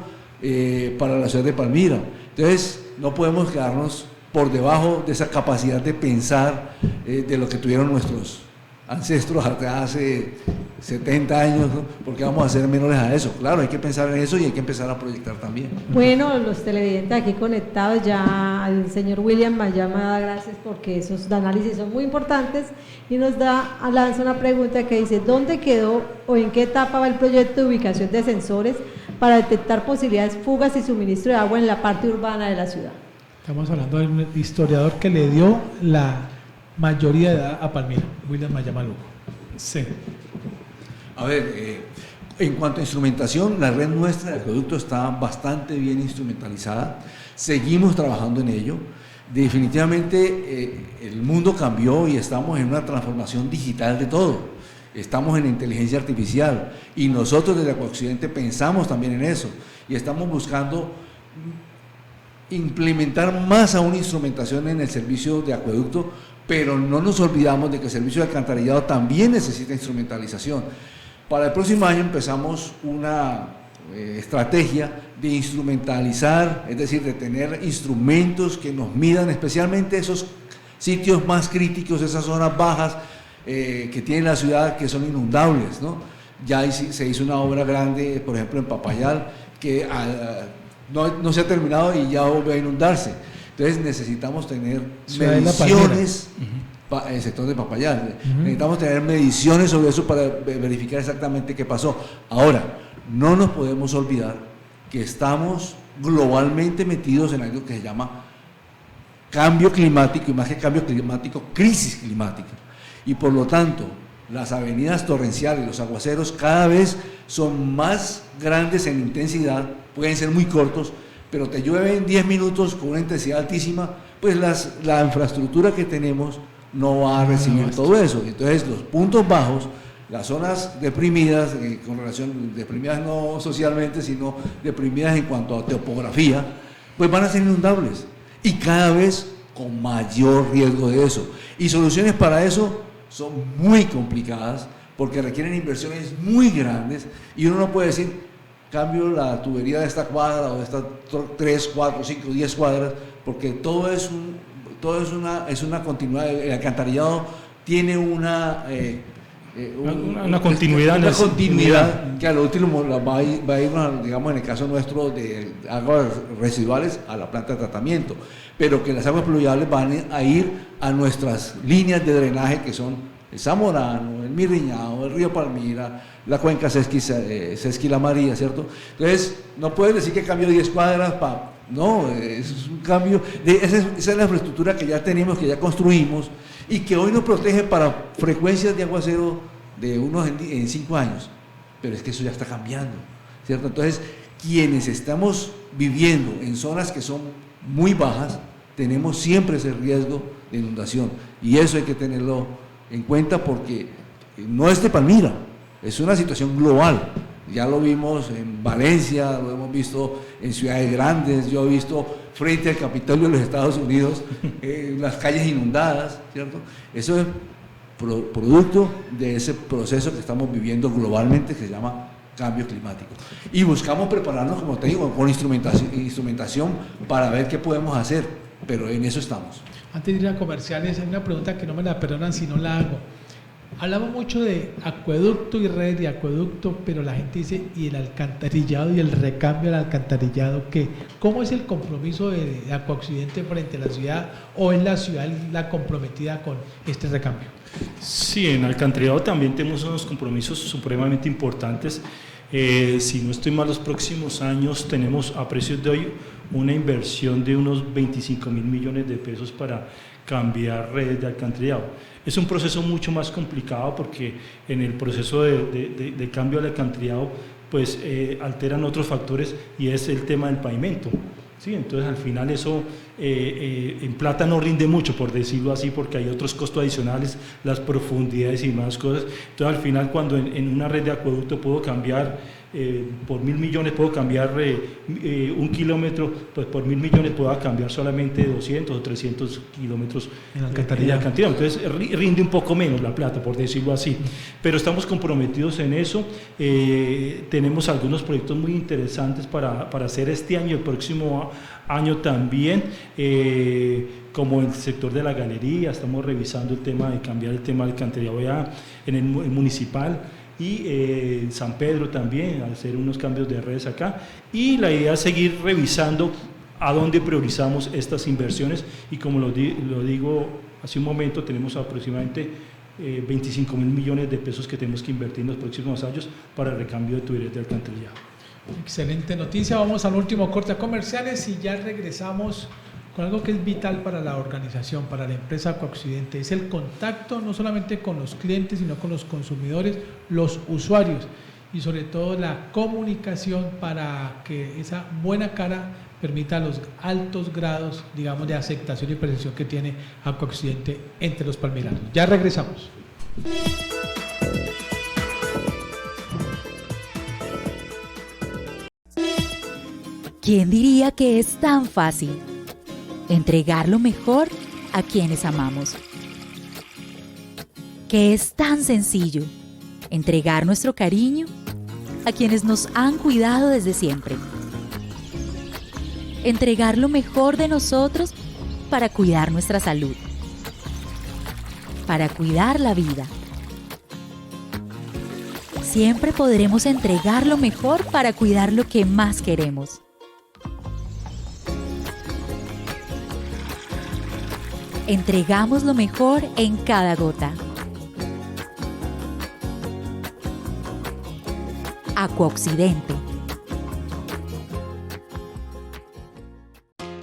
para la ciudad de Palmira. Entonces, no podemos quedarnos por debajo de esa capacidad de pensar de lo que tuvieron nuestros ancestros hace 70 años, ¿no? Porque vamos a ser menores a eso. Claro, hay que pensar en eso y hay que empezar a proyectar también. Bueno, los televidentes aquí conectados, ya el señor William Mayama da gracias porque esos análisis son muy importantes y nos lanza una pregunta que dice: ¿dónde quedó o en qué etapa va el proyecto de ubicación de sensores para detectar posibilidades fugas y suministro de agua en la parte urbana de la ciudad? Estamos hablando del historiador que le dio la mayoría de edad a Palmira, William Mayama Lugo. Sí. A ver, en cuanto a instrumentación, la red nuestra de acueducto está bastante bien instrumentalizada, seguimos trabajando en ello. Definitivamente el mundo cambió y estamos en una transformación digital de todo, estamos en inteligencia artificial y nosotros desde Acuoccidente pensamos también en eso y estamos buscando implementar más aún instrumentación en el servicio de acueducto, pero no nos olvidamos de que el servicio de alcantarillado también necesita instrumentalización. Para el próximo año empezamos una estrategia de instrumentalizar, es decir, de tener instrumentos que nos midan especialmente esos sitios más críticos, esas zonas bajas que tiene la ciudad que son inundables, ¿no? Ya se hizo una obra grande, por ejemplo en Papayal, que no se ha terminado y ya vuelve a inundarse. Entonces necesitamos tener mediciones en el sector de Papayal. Necesitamos tener mediciones sobre eso para verificar exactamente qué pasó. Ahora, no nos podemos olvidar que estamos globalmente metidos en algo que se llama cambio climático, y más que cambio climático, crisis climática. Y por lo tanto, las avenidas torrenciales, los aguaceros cada vez son más grandes en intensidad, pueden ser muy cortos, pero te llueve en 10 minutos con una intensidad altísima, pues la infraestructura que tenemos no va a recibir todo eso. Entonces los puntos bajos, las zonas deprimidas, con relación, deprimidas no socialmente, sino deprimidas en cuanto a topografía, pues van a ser inundables y cada vez con mayor riesgo de eso. Y soluciones para eso son muy complicadas porque requieren inversiones muy grandes y uno no puede decir cambio la tubería de esta cuadra o de estas 3, 4, 5, 10 cuadras, porque todo es una continuidad. El alcantarillado tiene una continuidad que a lo último va a ir, digamos en el caso nuestro de aguas residuales, a la planta de tratamiento, pero que las aguas pluviales van a ir a nuestras líneas de drenaje que son el Zamorano, el Mirriñao, el río Palmira, la cuenca Sesqui La María, ¿cierto? Entonces, no puedes decir que cambio 10 cuadras, no, es un cambio, esa es la infraestructura que ya tenemos, que ya construimos y que hoy nos protege para frecuencias de aguacero de unos en 5 años, pero es que eso ya está cambiando, ¿cierto? Entonces, quienes estamos viviendo en zonas que son muy bajas, tenemos siempre ese riesgo de inundación y eso hay que tenerlo en cuenta porque no es de Palmira, es una situación global. Ya lo vimos en Valencia, lo hemos visto en ciudades grandes, yo he visto frente al Capitolio de los Estados Unidos las calles inundadas, ¿cierto? Eso es producto de ese proceso que estamos viviendo globalmente que se llama cambio climático. Y buscamos prepararnos, como te digo, con instrumentación para ver qué podemos hacer, pero en eso estamos. Antes de ir a comerciales, hay una pregunta que no me la perdonan si no la hago. Hablamos mucho de acueducto y red de acueducto, pero la gente dice, ¿y el alcantarillado y el recambio del alcantarillado qué? ¿Cómo es el compromiso de Acuoccidente frente a la ciudad o es la ciudad la comprometida con este recambio? Sí, en alcantarillado también tenemos unos compromisos supremamente importantes. Si no estoy mal, los próximos años tenemos a precios de hoy una inversión de unos 25.000 millones de pesos para cambiar redes de alcantarillado. Es un proceso mucho más complicado porque en el proceso de cambio al alcantarillado pues alteran otros factores y es el tema del pavimento. Sí, entonces al final eso en plata no rinde mucho, por decirlo así, porque hay otros costos adicionales, las profundidades y más cosas. Entonces al final cuando en una red de acueducto puedo cambiar por 1.000 millones, puedo cambiar 1 kilómetro, pues por 1.000 millones puedo cambiar solamente 200 o 300 kilómetros en alcantarillado. Entonces rinde un poco menos la plata, por decirlo así. Pero estamos comprometidos en eso. Tenemos algunos proyectos muy interesantes para hacer este año y el próximo año también, como el sector de la galería. Estamos revisando el tema de cambiar el tema del alcantarillado ya en el municipal, y en San Pedro también, hacer unos cambios de redes acá, y la idea es seguir revisando a dónde priorizamos estas inversiones, y como lo digo hace un momento, tenemos aproximadamente 25.000 millones de pesos que tenemos que invertir en los próximos años para el recambio de tuberías de alcantarillado. Excelente noticia. Vamos al último corte a comerciales y ya regresamos con algo que es vital para la organización, para la empresa Acuaoccidente. Es el contacto no solamente con los clientes, sino con los consumidores, los usuarios, y sobre todo la comunicación para que esa buena cara permita los altos grados, digamos, de aceptación y percepción que tiene Acuaoccidente entre los palmiranos. Ya regresamos. ¿Quién diría que es tan fácil entregar lo mejor a quienes amamos? Que es tan sencillo entregar nuestro cariño a quienes nos han cuidado desde siempre. Entregar lo mejor de nosotros para cuidar nuestra salud, para cuidar la vida. Siempre podremos entregar lo mejor para cuidar lo que más queremos. Entregamos lo mejor en cada gota. Acuaoccidente.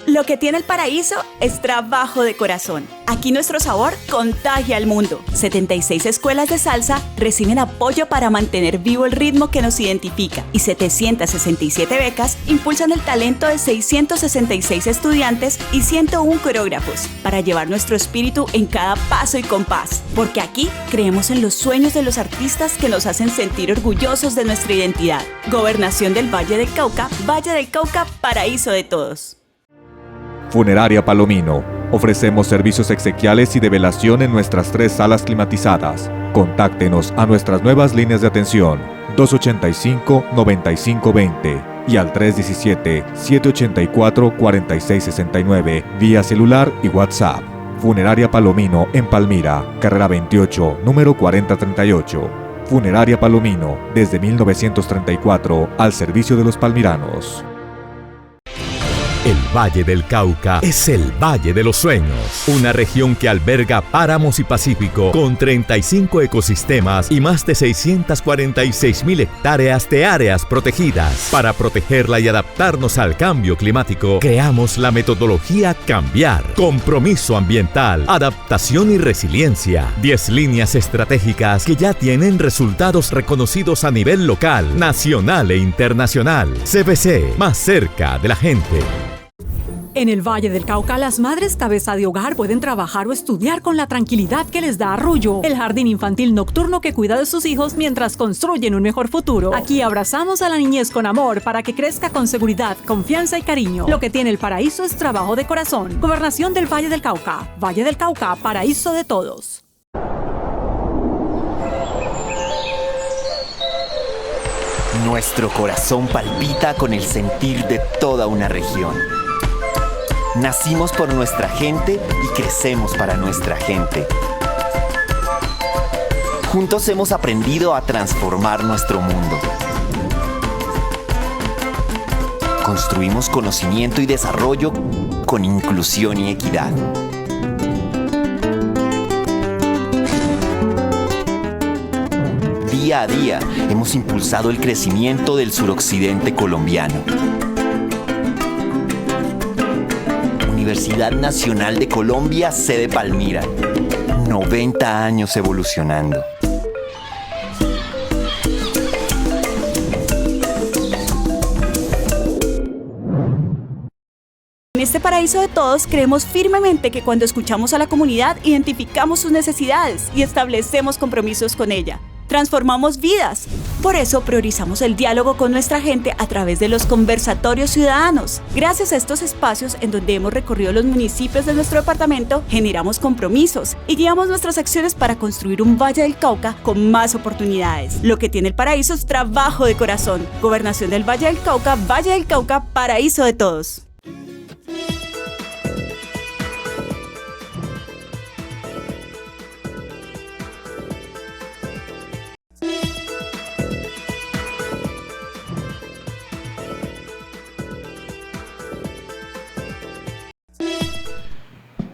Lo que tiene el paraíso es trabajo de corazón. Aquí nuestro sabor contagia al mundo. 76 escuelas de salsa reciben apoyo para mantener vivo el ritmo que nos identifica, y 767 becas impulsan el talento de 666 estudiantes y 101 coreógrafos para llevar nuestro espíritu en cada paso y compás. Porque aquí creemos en los sueños de los artistas que nos hacen sentir orgullosos de nuestra identidad. Gobernación del Valle del Cauca, paraíso de todos. Funeraria Palomino. Ofrecemos servicios exequiales y de velación en nuestras 3 salas climatizadas. Contáctenos a nuestras nuevas líneas de atención 285-9520 y al 317-784-4669 vía celular y WhatsApp. Funeraria Palomino en Palmira, carrera 28, número 4038. Funeraria Palomino, desde 1934, al servicio de los palmiranos. El Valle del Cauca es el Valle de los Sueños, una región que alberga páramos y pacífico con 35 ecosistemas y más de 646.000 hectáreas de áreas protegidas. Para protegerla y adaptarnos al cambio climático, creamos la metodología Cambiar, compromiso ambiental, adaptación y resiliencia. 10 líneas estratégicas que ya tienen resultados reconocidos a nivel local, nacional e internacional. CBC, más cerca de la gente. En el Valle del Cauca, las madres cabeza de hogar pueden trabajar o estudiar con la tranquilidad que les da Arrullo, el jardín infantil nocturno que cuida de sus hijos mientras construyen un mejor futuro. Aquí abrazamos a la niñez con amor para que crezca con seguridad, confianza y cariño. Lo que tiene el paraíso es trabajo de corazón. Gobernación del Valle del Cauca, paraíso de todos. Nuestro corazón palpita con el sentir de toda una región. Nacimos por nuestra gente y crecemos para nuestra gente. Juntos hemos aprendido a transformar nuestro mundo. Construimos conocimiento y desarrollo con inclusión y equidad. Día a día hemos impulsado el crecimiento del suroccidente colombiano. Universidad Nacional de Colombia, sede Palmira. 90 años evolucionando. En este paraíso de todos creemos firmemente que cuando escuchamos a la comunidad identificamos sus necesidades y establecemos compromisos con ella. Transformamos vidas. Por eso priorizamos el diálogo con nuestra gente a través de los conversatorios ciudadanos. Gracias a estos espacios en donde hemos recorrido los municipios de nuestro departamento, generamos compromisos y guiamos nuestras acciones para construir un Valle del Cauca con más oportunidades. Lo que tiene el paraíso es trabajo de corazón. Gobernación del Valle del Cauca, paraíso de todos.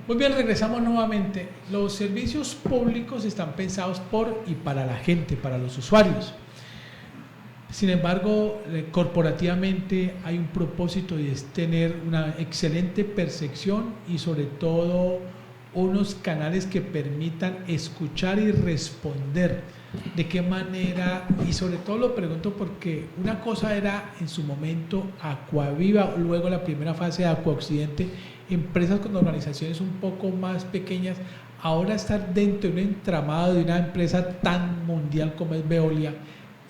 Muy bien, regresamos nuevamente. Los servicios públicos están pensados por y para la gente, para los usuarios. Sin embargo, corporativamente hay un propósito y es tener una excelente percepción y sobre todo unos canales que permitan escuchar y responder. ¿De qué manera? Y sobre todo lo pregunto porque una cosa era en su momento Acuaviva, luego la primera fase de Acuaoccidente, empresas con organizaciones un poco más pequeñas, ahora estar dentro de un entramado de una empresa tan mundial como es Veolia.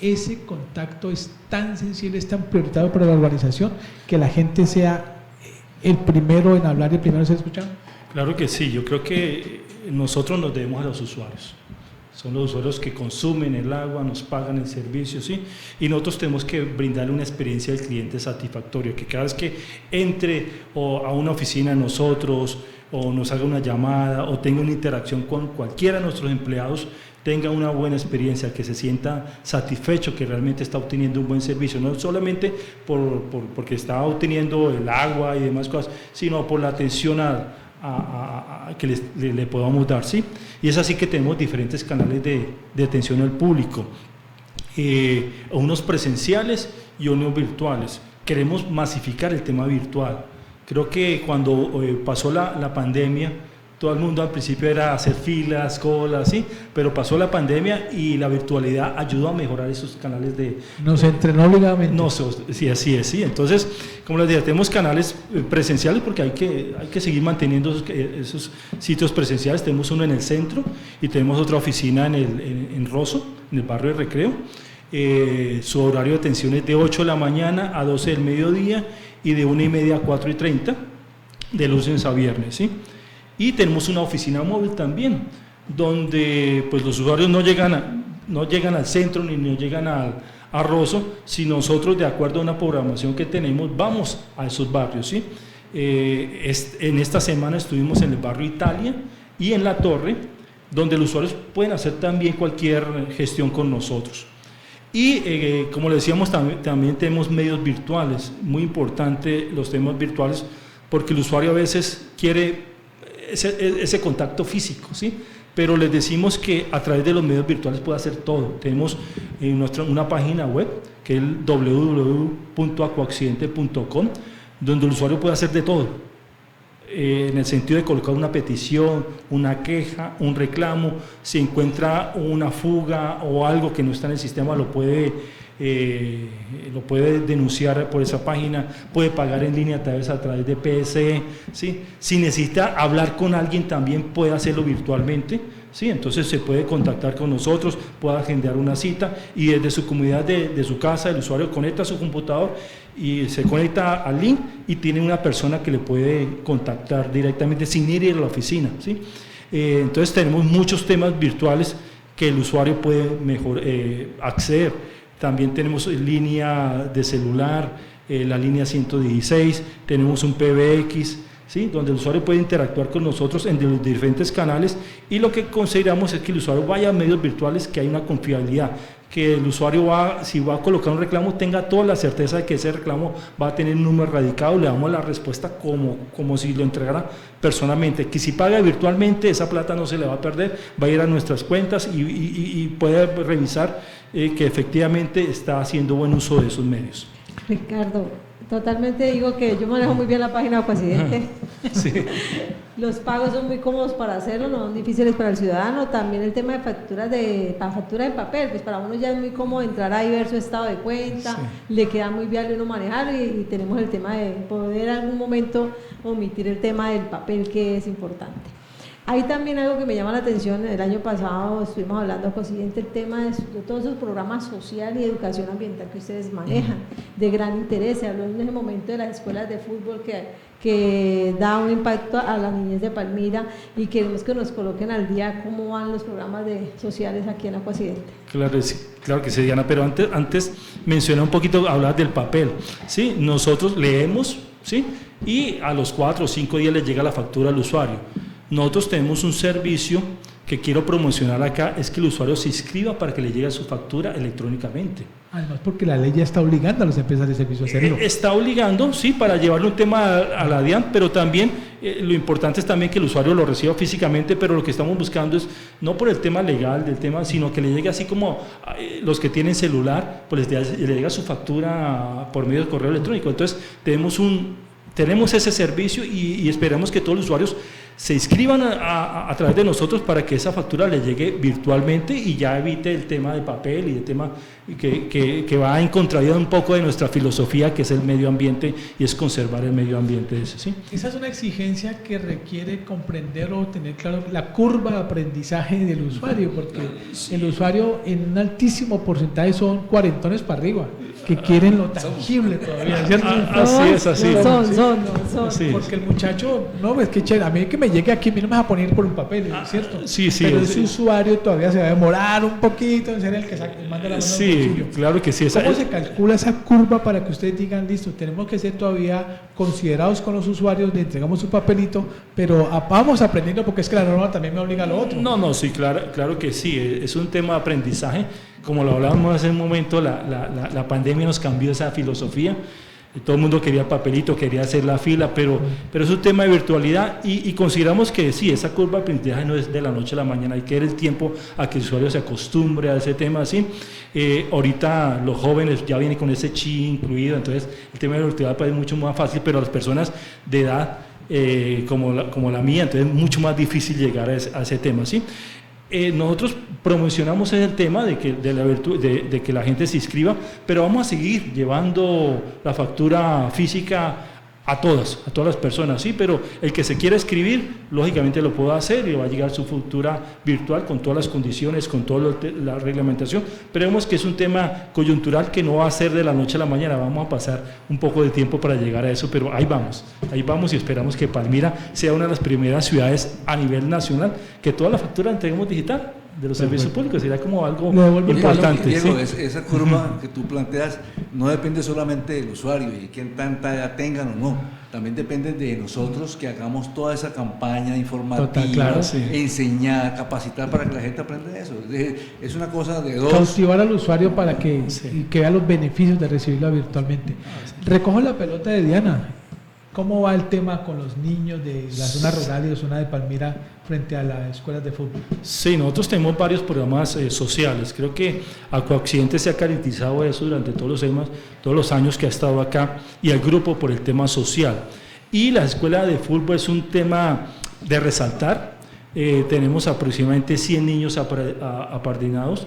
Ese contacto es tan sensible, es tan prioritario para la organización, que la gente sea el primero en hablar y el primero en ser escuchado. Claro que sí, yo creo que nosotros nos debemos a los usuarios. Son los usuarios que consumen el agua, nos pagan el servicio, ¿sí? Y nosotros tenemos que brindarle una experiencia al cliente satisfactoria, que cada vez que entre a una oficina de nosotros, o nos haga una llamada, o tenga una interacción con cualquiera de nuestros empleados, tenga una buena experiencia, que se sienta satisfecho, que realmente está obteniendo un buen servicio, no solamente porque está obteniendo el agua y demás cosas, sino por la atención que le podamos dar, ¿sí? Y es así que tenemos diferentes canales de atención al público, unos presenciales y unos virtuales. Queremos masificar el tema virtual. Creo que cuando pasó la pandemia, todo el mundo al principio era hacer filas, colas, ¿sí? Pero pasó la pandemia y la virtualidad ayudó a mejorar esos canales de... Nos entrenó obligadamente. Sí, así es, sí. Entonces, como les decía, tenemos canales presenciales porque hay que seguir manteniendo esos sitios presenciales. Tenemos uno en el centro y tenemos otra oficina en Rosso, en el barrio de Recreo. Su horario de atención es de 8 de la mañana a 12 del mediodía y de 1:30 a 4:30, de lunes a viernes, ¿sí? Y tenemos una oficina móvil también, donde pues los usuarios no llegan al centro ni no llegan a Rosso, si nosotros, de acuerdo a una programación que tenemos, vamos a esos barrios, ¿sí? En esta semana estuvimos en el barrio Italia y en La Torre, donde los usuarios pueden hacer también cualquier gestión con nosotros. Y como le decíamos, también tenemos medios virtuales, muy importante los temas virtuales, porque el usuario a veces quiere ese contacto físico, ¿sí? Pero les decimos que a través de los medios virtuales puede hacer todo. Tenemos una página web que es www.acuaoccidente.com, donde el usuario puede hacer de todo, en el sentido de colocar una petición, una queja, un reclamo. Si encuentra una fuga o algo que no está en el sistema, lo puede denunciar por esa página, puede pagar en línea a través de PSE, ¿sí? Si necesita hablar con alguien, también puede hacerlo virtualmente, ¿sí? Entonces se puede contactar con nosotros, puede agendar una cita y desde su comunidad de su casa el usuario conecta a su computador y se conecta al link y tiene una persona que le puede contactar directamente sin ir a la oficina, ¿sí? Entonces tenemos muchos temas virtuales que el usuario puede mejor acceder. También tenemos línea de celular, la línea 116, tenemos un PBX, ¿sí? Donde el usuario puede interactuar con nosotros en los diferentes canales, y lo que consideramos es que el usuario vaya a medios virtuales, que hay una confiabilidad, que el usuario si va a colocar un reclamo, tenga toda la certeza de que ese reclamo va a tener un número radicado, le damos la respuesta como si lo entregara personalmente, que si paga virtualmente esa plata no se le va a perder, va a ir a nuestras cuentas y puede revisar que efectivamente está haciendo buen uso de esos medios. Ricardo, Totalmente digo que yo manejo muy bien la página de Occidente. Sí. Los pagos son muy cómodos para hacerlo, no son difíciles para el ciudadano. También el tema de factura en papel, pues para uno ya es muy cómodo entrar ahí, ver su estado de cuenta, le queda muy viable uno manejar y tenemos el tema de poder en algún momento omitir el tema del papel, que es importante. Hay también algo que me llama la atención. El año pasado estuvimos hablando con el tema de todos esos programas social y educación ambiental que ustedes manejan, de gran interés. Se habló en ese momento de las escuelas de fútbol que da un impacto a la niñez de Palmira, y queremos que nos coloquen al día cómo van los programas sociales aquí en Occidente. Claro que sí, Diana, pero antes mencioné un poquito, hablar del papel, ¿sí? Nosotros leemos, ¿sí? Y a los 4 o 5 días le llega la factura al usuario. Nosotros tenemos un servicio que quiero promocionar acá, es que el usuario se inscriba para que le llegue su factura electrónicamente. Además, porque la ley ya está obligando a las empresas de servicio a hacerlo. Está obligando, sí, para llevarle un tema a la DIAN, pero también lo importante es también que el usuario lo reciba físicamente, pero lo que estamos buscando es, no por el tema legal del tema, sino que le llegue así como los que tienen celular, pues le llega su factura por medio del correo electrónico. Entonces, tenemos ese servicio y esperamos que todos los usuarios se inscriban a través de nosotros para que esa factura le llegue virtualmente y ya evite el tema de papel y el tema que va en contravía un poco de nuestra filosofía, que es el medio ambiente y es conservar el medio ambiente. ¿Sí? Esa es una exigencia que requiere comprender o tener claro la curva de aprendizaje del usuario, porque el usuario en un altísimo porcentaje son cuarentones para arriba, que quieren lo tangible todavía, ¿cierto? Así. Sí. Porque el muchacho, no, es que chévere, a mí que me llegue aquí, a mí no me va a poner por un papel, ¿cierto? Sí. Pero ese usuario todavía se va a demorar un poquito en ser el que manda la mano. Sí, claro que sí. ¿Cómo se calcula esa curva para que ustedes digan, listo, tenemos que ser todavía considerados con los usuarios, le entregamos su papelito, pero vamos aprendiendo, porque es que la norma también me obliga a lo otro? No, sí, claro que sí, es un tema de aprendizaje. Como lo hablábamos hace un momento, la pandemia nos cambió esa filosofía. Todo el mundo quería papelito, quería hacer la fila, pero es un tema de virtualidad y consideramos que sí, esa curva de aprendizaje no es de la noche a la mañana, hay que dar el tiempo a que el usuario se acostumbre a ese tema, ¿sí? Ahorita los jóvenes ya vienen con ese chi incluido, entonces el tema de virtualidad es mucho más fácil, pero a las personas de edad como la mía, entonces es mucho más difícil llegar a ese tema, ¿sí? Nosotros promocionamos el tema de que la gente se inscriba, pero vamos a seguir llevando la factura física a todas las personas, sí, pero el que se quiera escribir, lógicamente lo puede hacer y va a llegar su factura virtual con todas las condiciones, con toda la reglamentación, pero vemos que es un tema coyuntural que no va a ser de la noche a la mañana, vamos a pasar un poco de tiempo para llegar a eso, pero ahí vamos y esperamos que Palmira sea una de las primeras ciudades a nivel nacional que toda la factura la entreguemos digital de los servicios públicos, sería como algo importante. Diego, esa curva que tú planteas no depende solamente del usuario y de quién tanta edad tengan o no, también depende de nosotros que hagamos toda esa campaña informativa, enseñar, capacitar para que la gente aprenda eso. Es una cosa de dos. Cautivar al usuario para que vea los beneficios de recibirla virtualmente. Recojo la pelota de Diana. ¿Cómo va el tema con los niños de la zona rural y de zona de Palmira frente a las escuelas de fútbol? Sí, nosotros tenemos varios programas sociales. Creo que Occidente se ha caracterizado eso durante todos los años que ha estado acá, y el grupo por el tema social. Y la escuela de fútbol es un tema de resaltar. Tenemos aproximadamente 100 niños apadrinados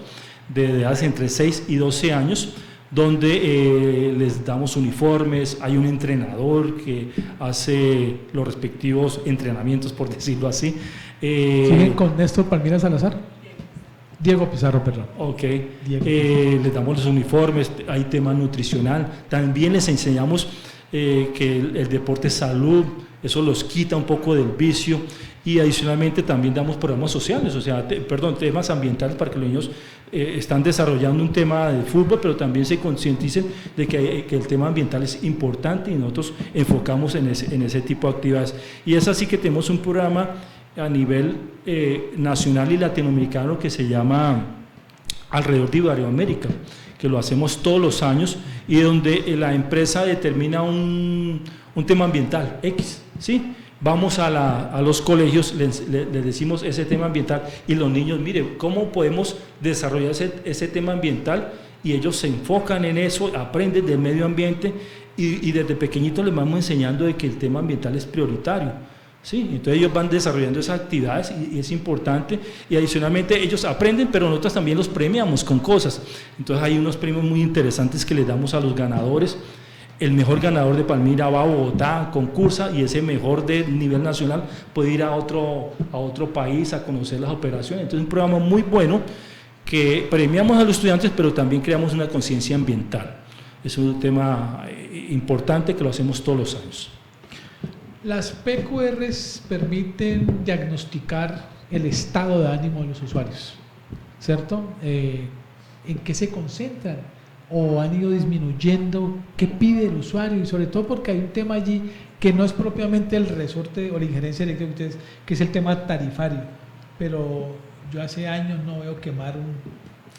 de edades entre 6 y 12 años, donde les damos uniformes, hay un entrenador que hace los respectivos entrenamientos, por decirlo así. ¿Siguen con Néstor Palmira Salazar? Diego Pizarro, perdón. Ok, les damos los uniformes, hay tema nutricional, también les enseñamos que el deporte es salud, eso los quita un poco del vicio, y adicionalmente también damos programas sociales, temas ambientales para que los niños están desarrollando un tema de fútbol, pero también se concienticen de que el tema ambiental es importante y nosotros enfocamos en ese tipo de actividades. Y es así que tenemos un programa a nivel nacional y latinoamericano que se llama Alrededor de Iberoamérica, que lo hacemos todos los años y donde la empresa determina un tema ambiental X, ¿sí? Vamos a los colegios, les decimos ese tema ambiental y los niños, mire, ¿cómo podemos desarrollar ese tema ambiental y ellos se enfocan en eso, aprenden del medio ambiente y desde pequeñitos les vamos enseñando de que el tema ambiental es prioritario. Sí, entonces ellos van desarrollando esas actividades y es importante, y adicionalmente ellos aprenden, pero nosotros también los premiamos con cosas. Entonces hay unos premios muy interesantes que les damos a los ganadores. El mejor ganador de Palmira va a Bogotá, concursa, y ese mejor de nivel nacional puede ir a otro país a conocer las operaciones. Entonces es un programa muy bueno que premiamos a los estudiantes, pero también creamos una conciencia ambiental. Es un tema importante que lo hacemos todos los años. Las PQRs permiten diagnosticar el estado de ánimo de los usuarios, ¿cierto? ¿En qué se concentran? ¿O han ido disminuyendo? ¿Qué pide el usuario? Y sobre todo porque hay un tema allí que no es propiamente el resorte o la injerencia directa de ustedes, que es el tema tarifario. Pero yo hace años no veo quemar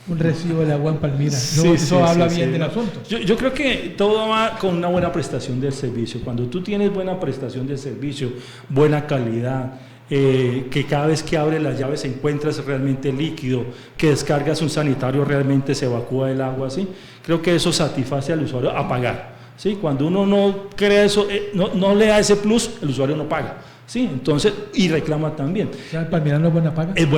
un residuo de agua en Palmira. Eso habla bien del asunto. Yo creo que todo va con una buena prestación del servicio. Cuando tú tienes buena prestación del servicio, buena calidad, que cada vez que abres las llaves encuentras realmente líquido, que descargas un sanitario realmente se evacúa el agua, ¿sí? Creo que eso satisface al usuario a pagar, ¿sí? Cuando uno no crea eso, no le da ese plus, el usuario no paga. Sí, entonces, y reclama también. ¿El Palmira no es buena paga? Es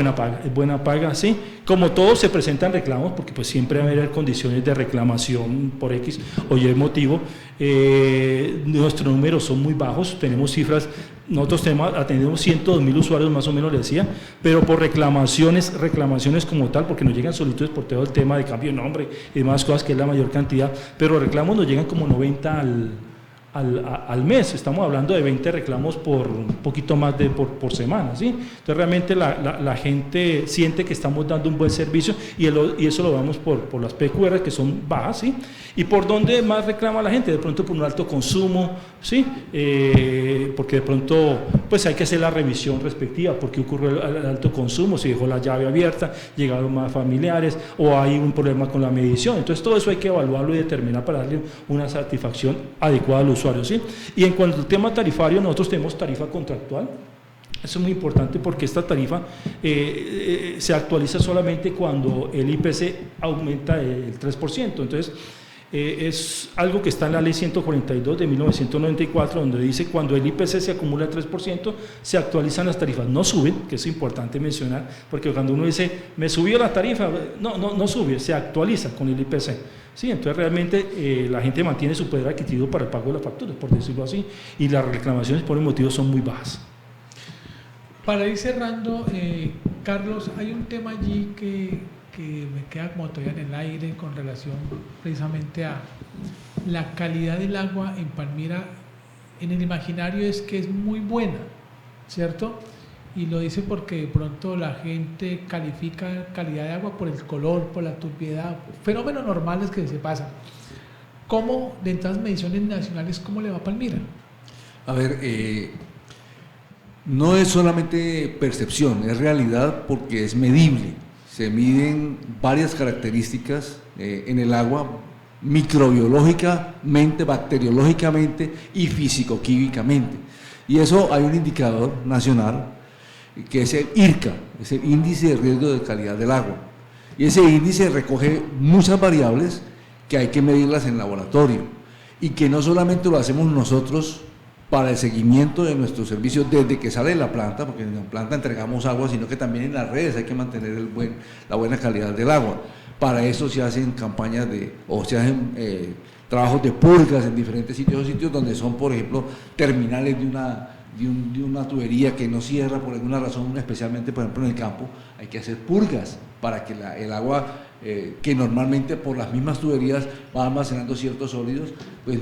buena paga, sí. Como todos se presentan reclamos, porque pues siempre va a haber condiciones de reclamación por X o Y motivo. Nuestros números son muy bajos, tenemos cifras, nosotros atendemos 102.000 usuarios más o menos, le decía, pero por reclamaciones como tal, porque nos llegan solicitudes por todo el tema de cambio de nombre y demás cosas, que es la mayor cantidad, pero reclamos nos llegan como 90 al mes. Estamos hablando de 20 reclamos por un poquito más por semana, ¿sí? Entonces realmente la gente siente que estamos dando un buen servicio y eso lo damos por las PQR, que son bajas, ¿sí? Y por dónde más reclama la gente, de pronto por un alto consumo, ¿sí? Porque de pronto pues hay que hacer la revisión respectiva, porque ocurrió el alto consumo, si dejó la llave abierta, llegaron más familiares o hay un problema con la medición. Entonces todo eso hay que evaluarlo y determinar para darle una satisfacción adecuada al usuario, ¿sí? Y en cuanto al tema tarifario, nosotros tenemos tarifa contractual. Eso es muy importante porque esta tarifa se actualiza solamente cuando el IPC aumenta el 3%. Entonces, es algo que está en la ley 142 de 1994, donde dice cuando el IPC se acumula el 3%, se actualizan las tarifas, no suben, que es importante mencionar, porque cuando uno dice, me subió la tarifa, no sube, se actualiza con el IPC. Sí, entonces realmente la gente mantiene su poder adquisitivo para el pago de las facturas, por decirlo así, y las reclamaciones por el motivo son muy bajas. Para ir cerrando, Carlos, hay un tema allí que me queda como todavía en el aire con relación precisamente a la calidad del agua en Palmira. En el imaginario es que es muy buena, ¿cierto? Y lo dice porque de pronto la gente califica calidad de agua por el color, por la turbiedad, fenómenos normales que se pasan. ¿Cómo, de estas mediciones nacionales, cómo le va a Palmira? A ver, no es solamente percepción, es realidad porque es medible. Se miden varias características en el agua, microbiológicamente, bacteriológicamente y físico-químicamente. Y eso hay un indicador nacional que es el IRCA, es el Índice de Riesgo de Calidad del Agua. Y ese índice recoge muchas variables que hay que medirlas en laboratorio y que no solamente lo hacemos nosotros para el seguimiento de nuestros servicios desde que sale de la planta, porque en la planta entregamos agua, sino que también en las redes hay que mantener la buena calidad del agua. Para eso se hacen campañas se hacen trabajos de purgas en diferentes sitios donde son, por ejemplo, terminales de una tubería que no cierra por alguna razón, especialmente, por ejemplo, en el campo, hay que hacer purgas para que el agua que normalmente por las mismas tuberías va almacenando ciertos sólidos, pues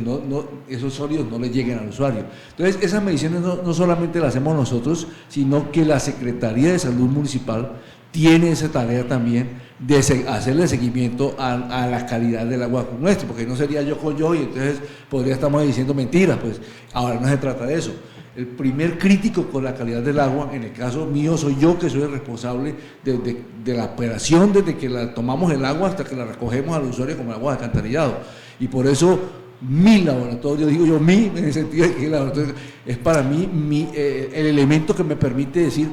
esos sólidos no le lleguen al usuario. Entonces, esas mediciones no solamente las hacemos nosotros, sino que la Secretaría de Salud Municipal tiene esa tarea también de hacerle seguimiento a la calidad del agua nuestra, porque no sería yo con yo y entonces estamos diciendo mentiras, pues ahora no se trata de eso. El primer crítico con la calidad del agua, en el caso mío, soy yo, que soy el responsable de la operación, desde que tomamos el agua hasta que la recogemos al usuario como agua de alcantarillado. Y por eso mi laboratorio, digo yo en el sentido de que el laboratorio es para mí el elemento que me permite decir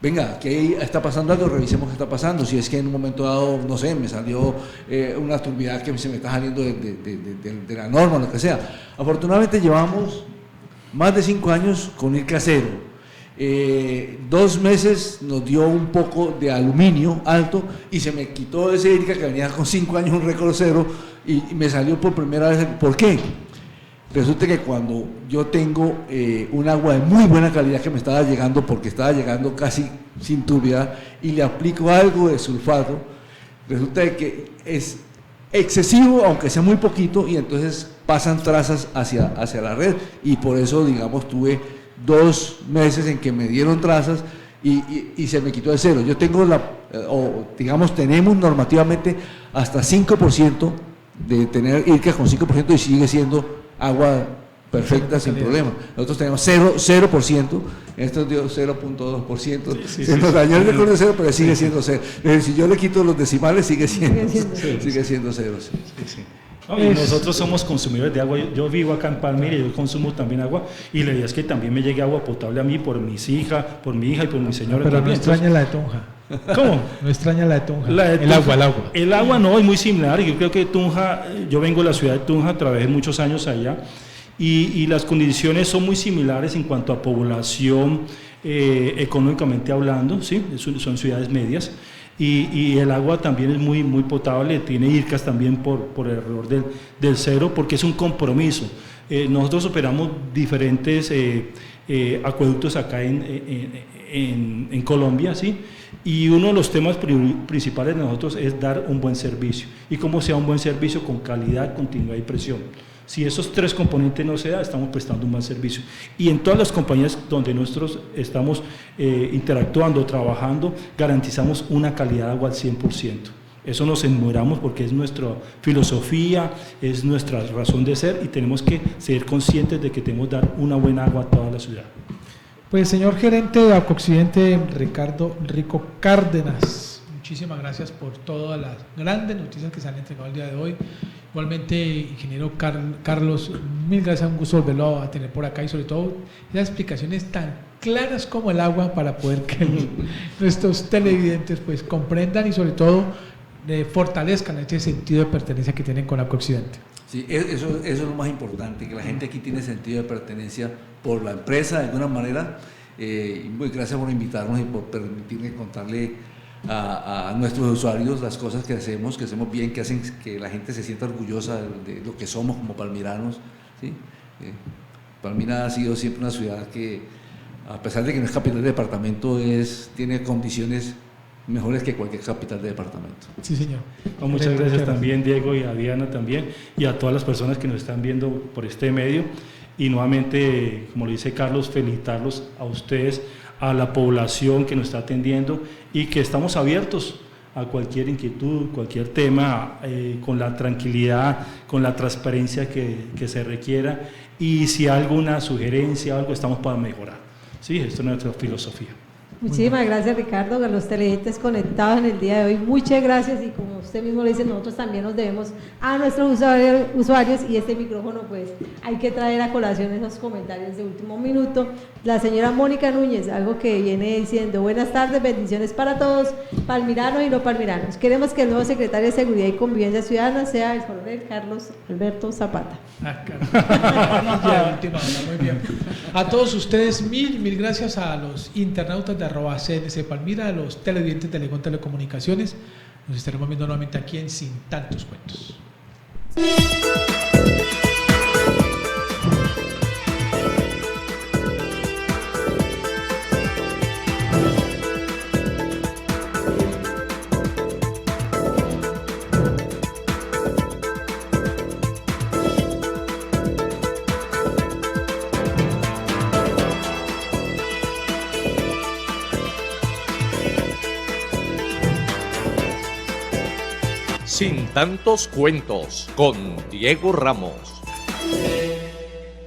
venga, ¿qué está pasando algo? Revisemos qué está pasando. Si es que en un momento dado, no sé, me salió una turbidez que se me está saliendo de la norma, lo que sea. Afortunadamente llevamos más de 5 años con IRCA cero. 2 meses nos dio un poco de aluminio alto y se me quitó ese IRCA que venía con 5 años un récord cero y me salió por primera vez. ¿Por qué? Resulta que cuando yo tengo un agua de muy buena calidad que me estaba llegando, porque estaba llegando casi sin turbidez, y le aplico algo de sulfato, resulta que es excesivo, aunque sea muy poquito, y entonces pasan trazas hacia la red, y por eso, digamos, tuve 2 meses en que me dieron trazas y se me quitó de cero. Yo tengo tenemos normativamente hasta 5% de tener IRCA con 5% y sigue siendo agua perfecta sin problema. Nosotros tenemos 0%, esto dio 0.2%, se nos dañó el récord de 0, pero sigue siendo 0. Si yo le quito los decimales, sigue siendo 0. Y nosotros somos consumidores de agua. Yo vivo acá en Palmira y yo consumo también agua, y la idea es que también me llegue agua potable a mí por mis hijas, por mi hija y por mi señora. Pero también. no extraña la de Tunja. ¿Cómo? No extraña la de Tunja. El agua no, es muy similar. Yo creo que Tunja, yo vengo de la ciudad de Tunja, trabajé muchos años allá, y las condiciones son muy similares en cuanto a población, económicamente hablando, ¿sí? Son ciudades medias. Y el agua también es muy, muy potable, tiene IRCAs también por alrededor del cero, porque es un compromiso. Nosotros operamos diferentes acueductos acá en Colombia, ¿sí? Y uno de los temas principales de nosotros es dar un buen servicio. Y cómo sea un buen servicio con calidad, continuidad y presión. Si esos 3 componentes no se dan, estamos prestando un buen servicio. Y en todas las compañías donde nosotros estamos interactuando, trabajando, garantizamos una calidad de agua al 100%. Eso nos enmoramos porque es nuestra filosofía, es nuestra razón de ser, y tenemos que ser conscientes de que tenemos que dar una buena agua a toda la ciudad. Pues señor gerente de Acuoccidente, Ricardo Rico Cárdenas, muchísimas gracias por todas las grandes noticias que se han entregado el día de hoy. Igualmente, ingeniero Carlos, mil gracias, un gusto volverlo a tener por acá, y sobre todo esas explicaciones tan claras como el agua para poder que nuestros televidentes pues comprendan y sobre todo fortalezcan ese sentido de pertenencia que tienen con Acuoccidente. Sí, eso es lo más importante, que la gente aquí tiene sentido de pertenencia por la empresa de alguna manera. Y muy gracias por invitarnos y por permitirme contarle a nuestros usuarios las cosas que hacemos bien, que hacen que la gente se sienta orgullosa de lo que somos como palmiranos, ¿sí? Palmira ha sido siempre una ciudad que, a pesar de que no es capital de departamento, tiene condiciones mejores que cualquier capital de departamento. Sí, señor. Muchas gracias también, Diego, y a Diana también, y a todas las personas que nos están viendo por este medio. Y nuevamente, como lo dice Carlos, felicitarlos a ustedes, a la población que nos está atendiendo, y que estamos abiertos a cualquier inquietud, cualquier tema, con la tranquilidad, con la transparencia que se requiera, y si hay alguna sugerencia, algo, estamos para mejorar. Sí, esto es nuestra filosofía. Muchísimas gracias, Ricardo, a los televidentes conectados en el día de hoy, muchas gracias, y como usted mismo lo dice, nosotros también nos debemos a nuestros usuarios, y este micrófono pues hay que traer a colación esos comentarios de último minuto. La señora Mónica Núñez, algo que viene diciendo: buenas tardes, bendiciones para todos, palmiranos y no palmiranos. Queremos que el nuevo secretario de Seguridad y Convivencia Ciudadana sea el coronel Carlos Alberto Zapata. Muy bien. A todos ustedes, mil gracias a los internautas de @CNC Palmira, a los televidentes de Legón Telecomunicaciones. Nos estaremos viendo nuevamente aquí en Sin Tantos Cuentos. Sin Tantos Cuentos con Diego Ramos.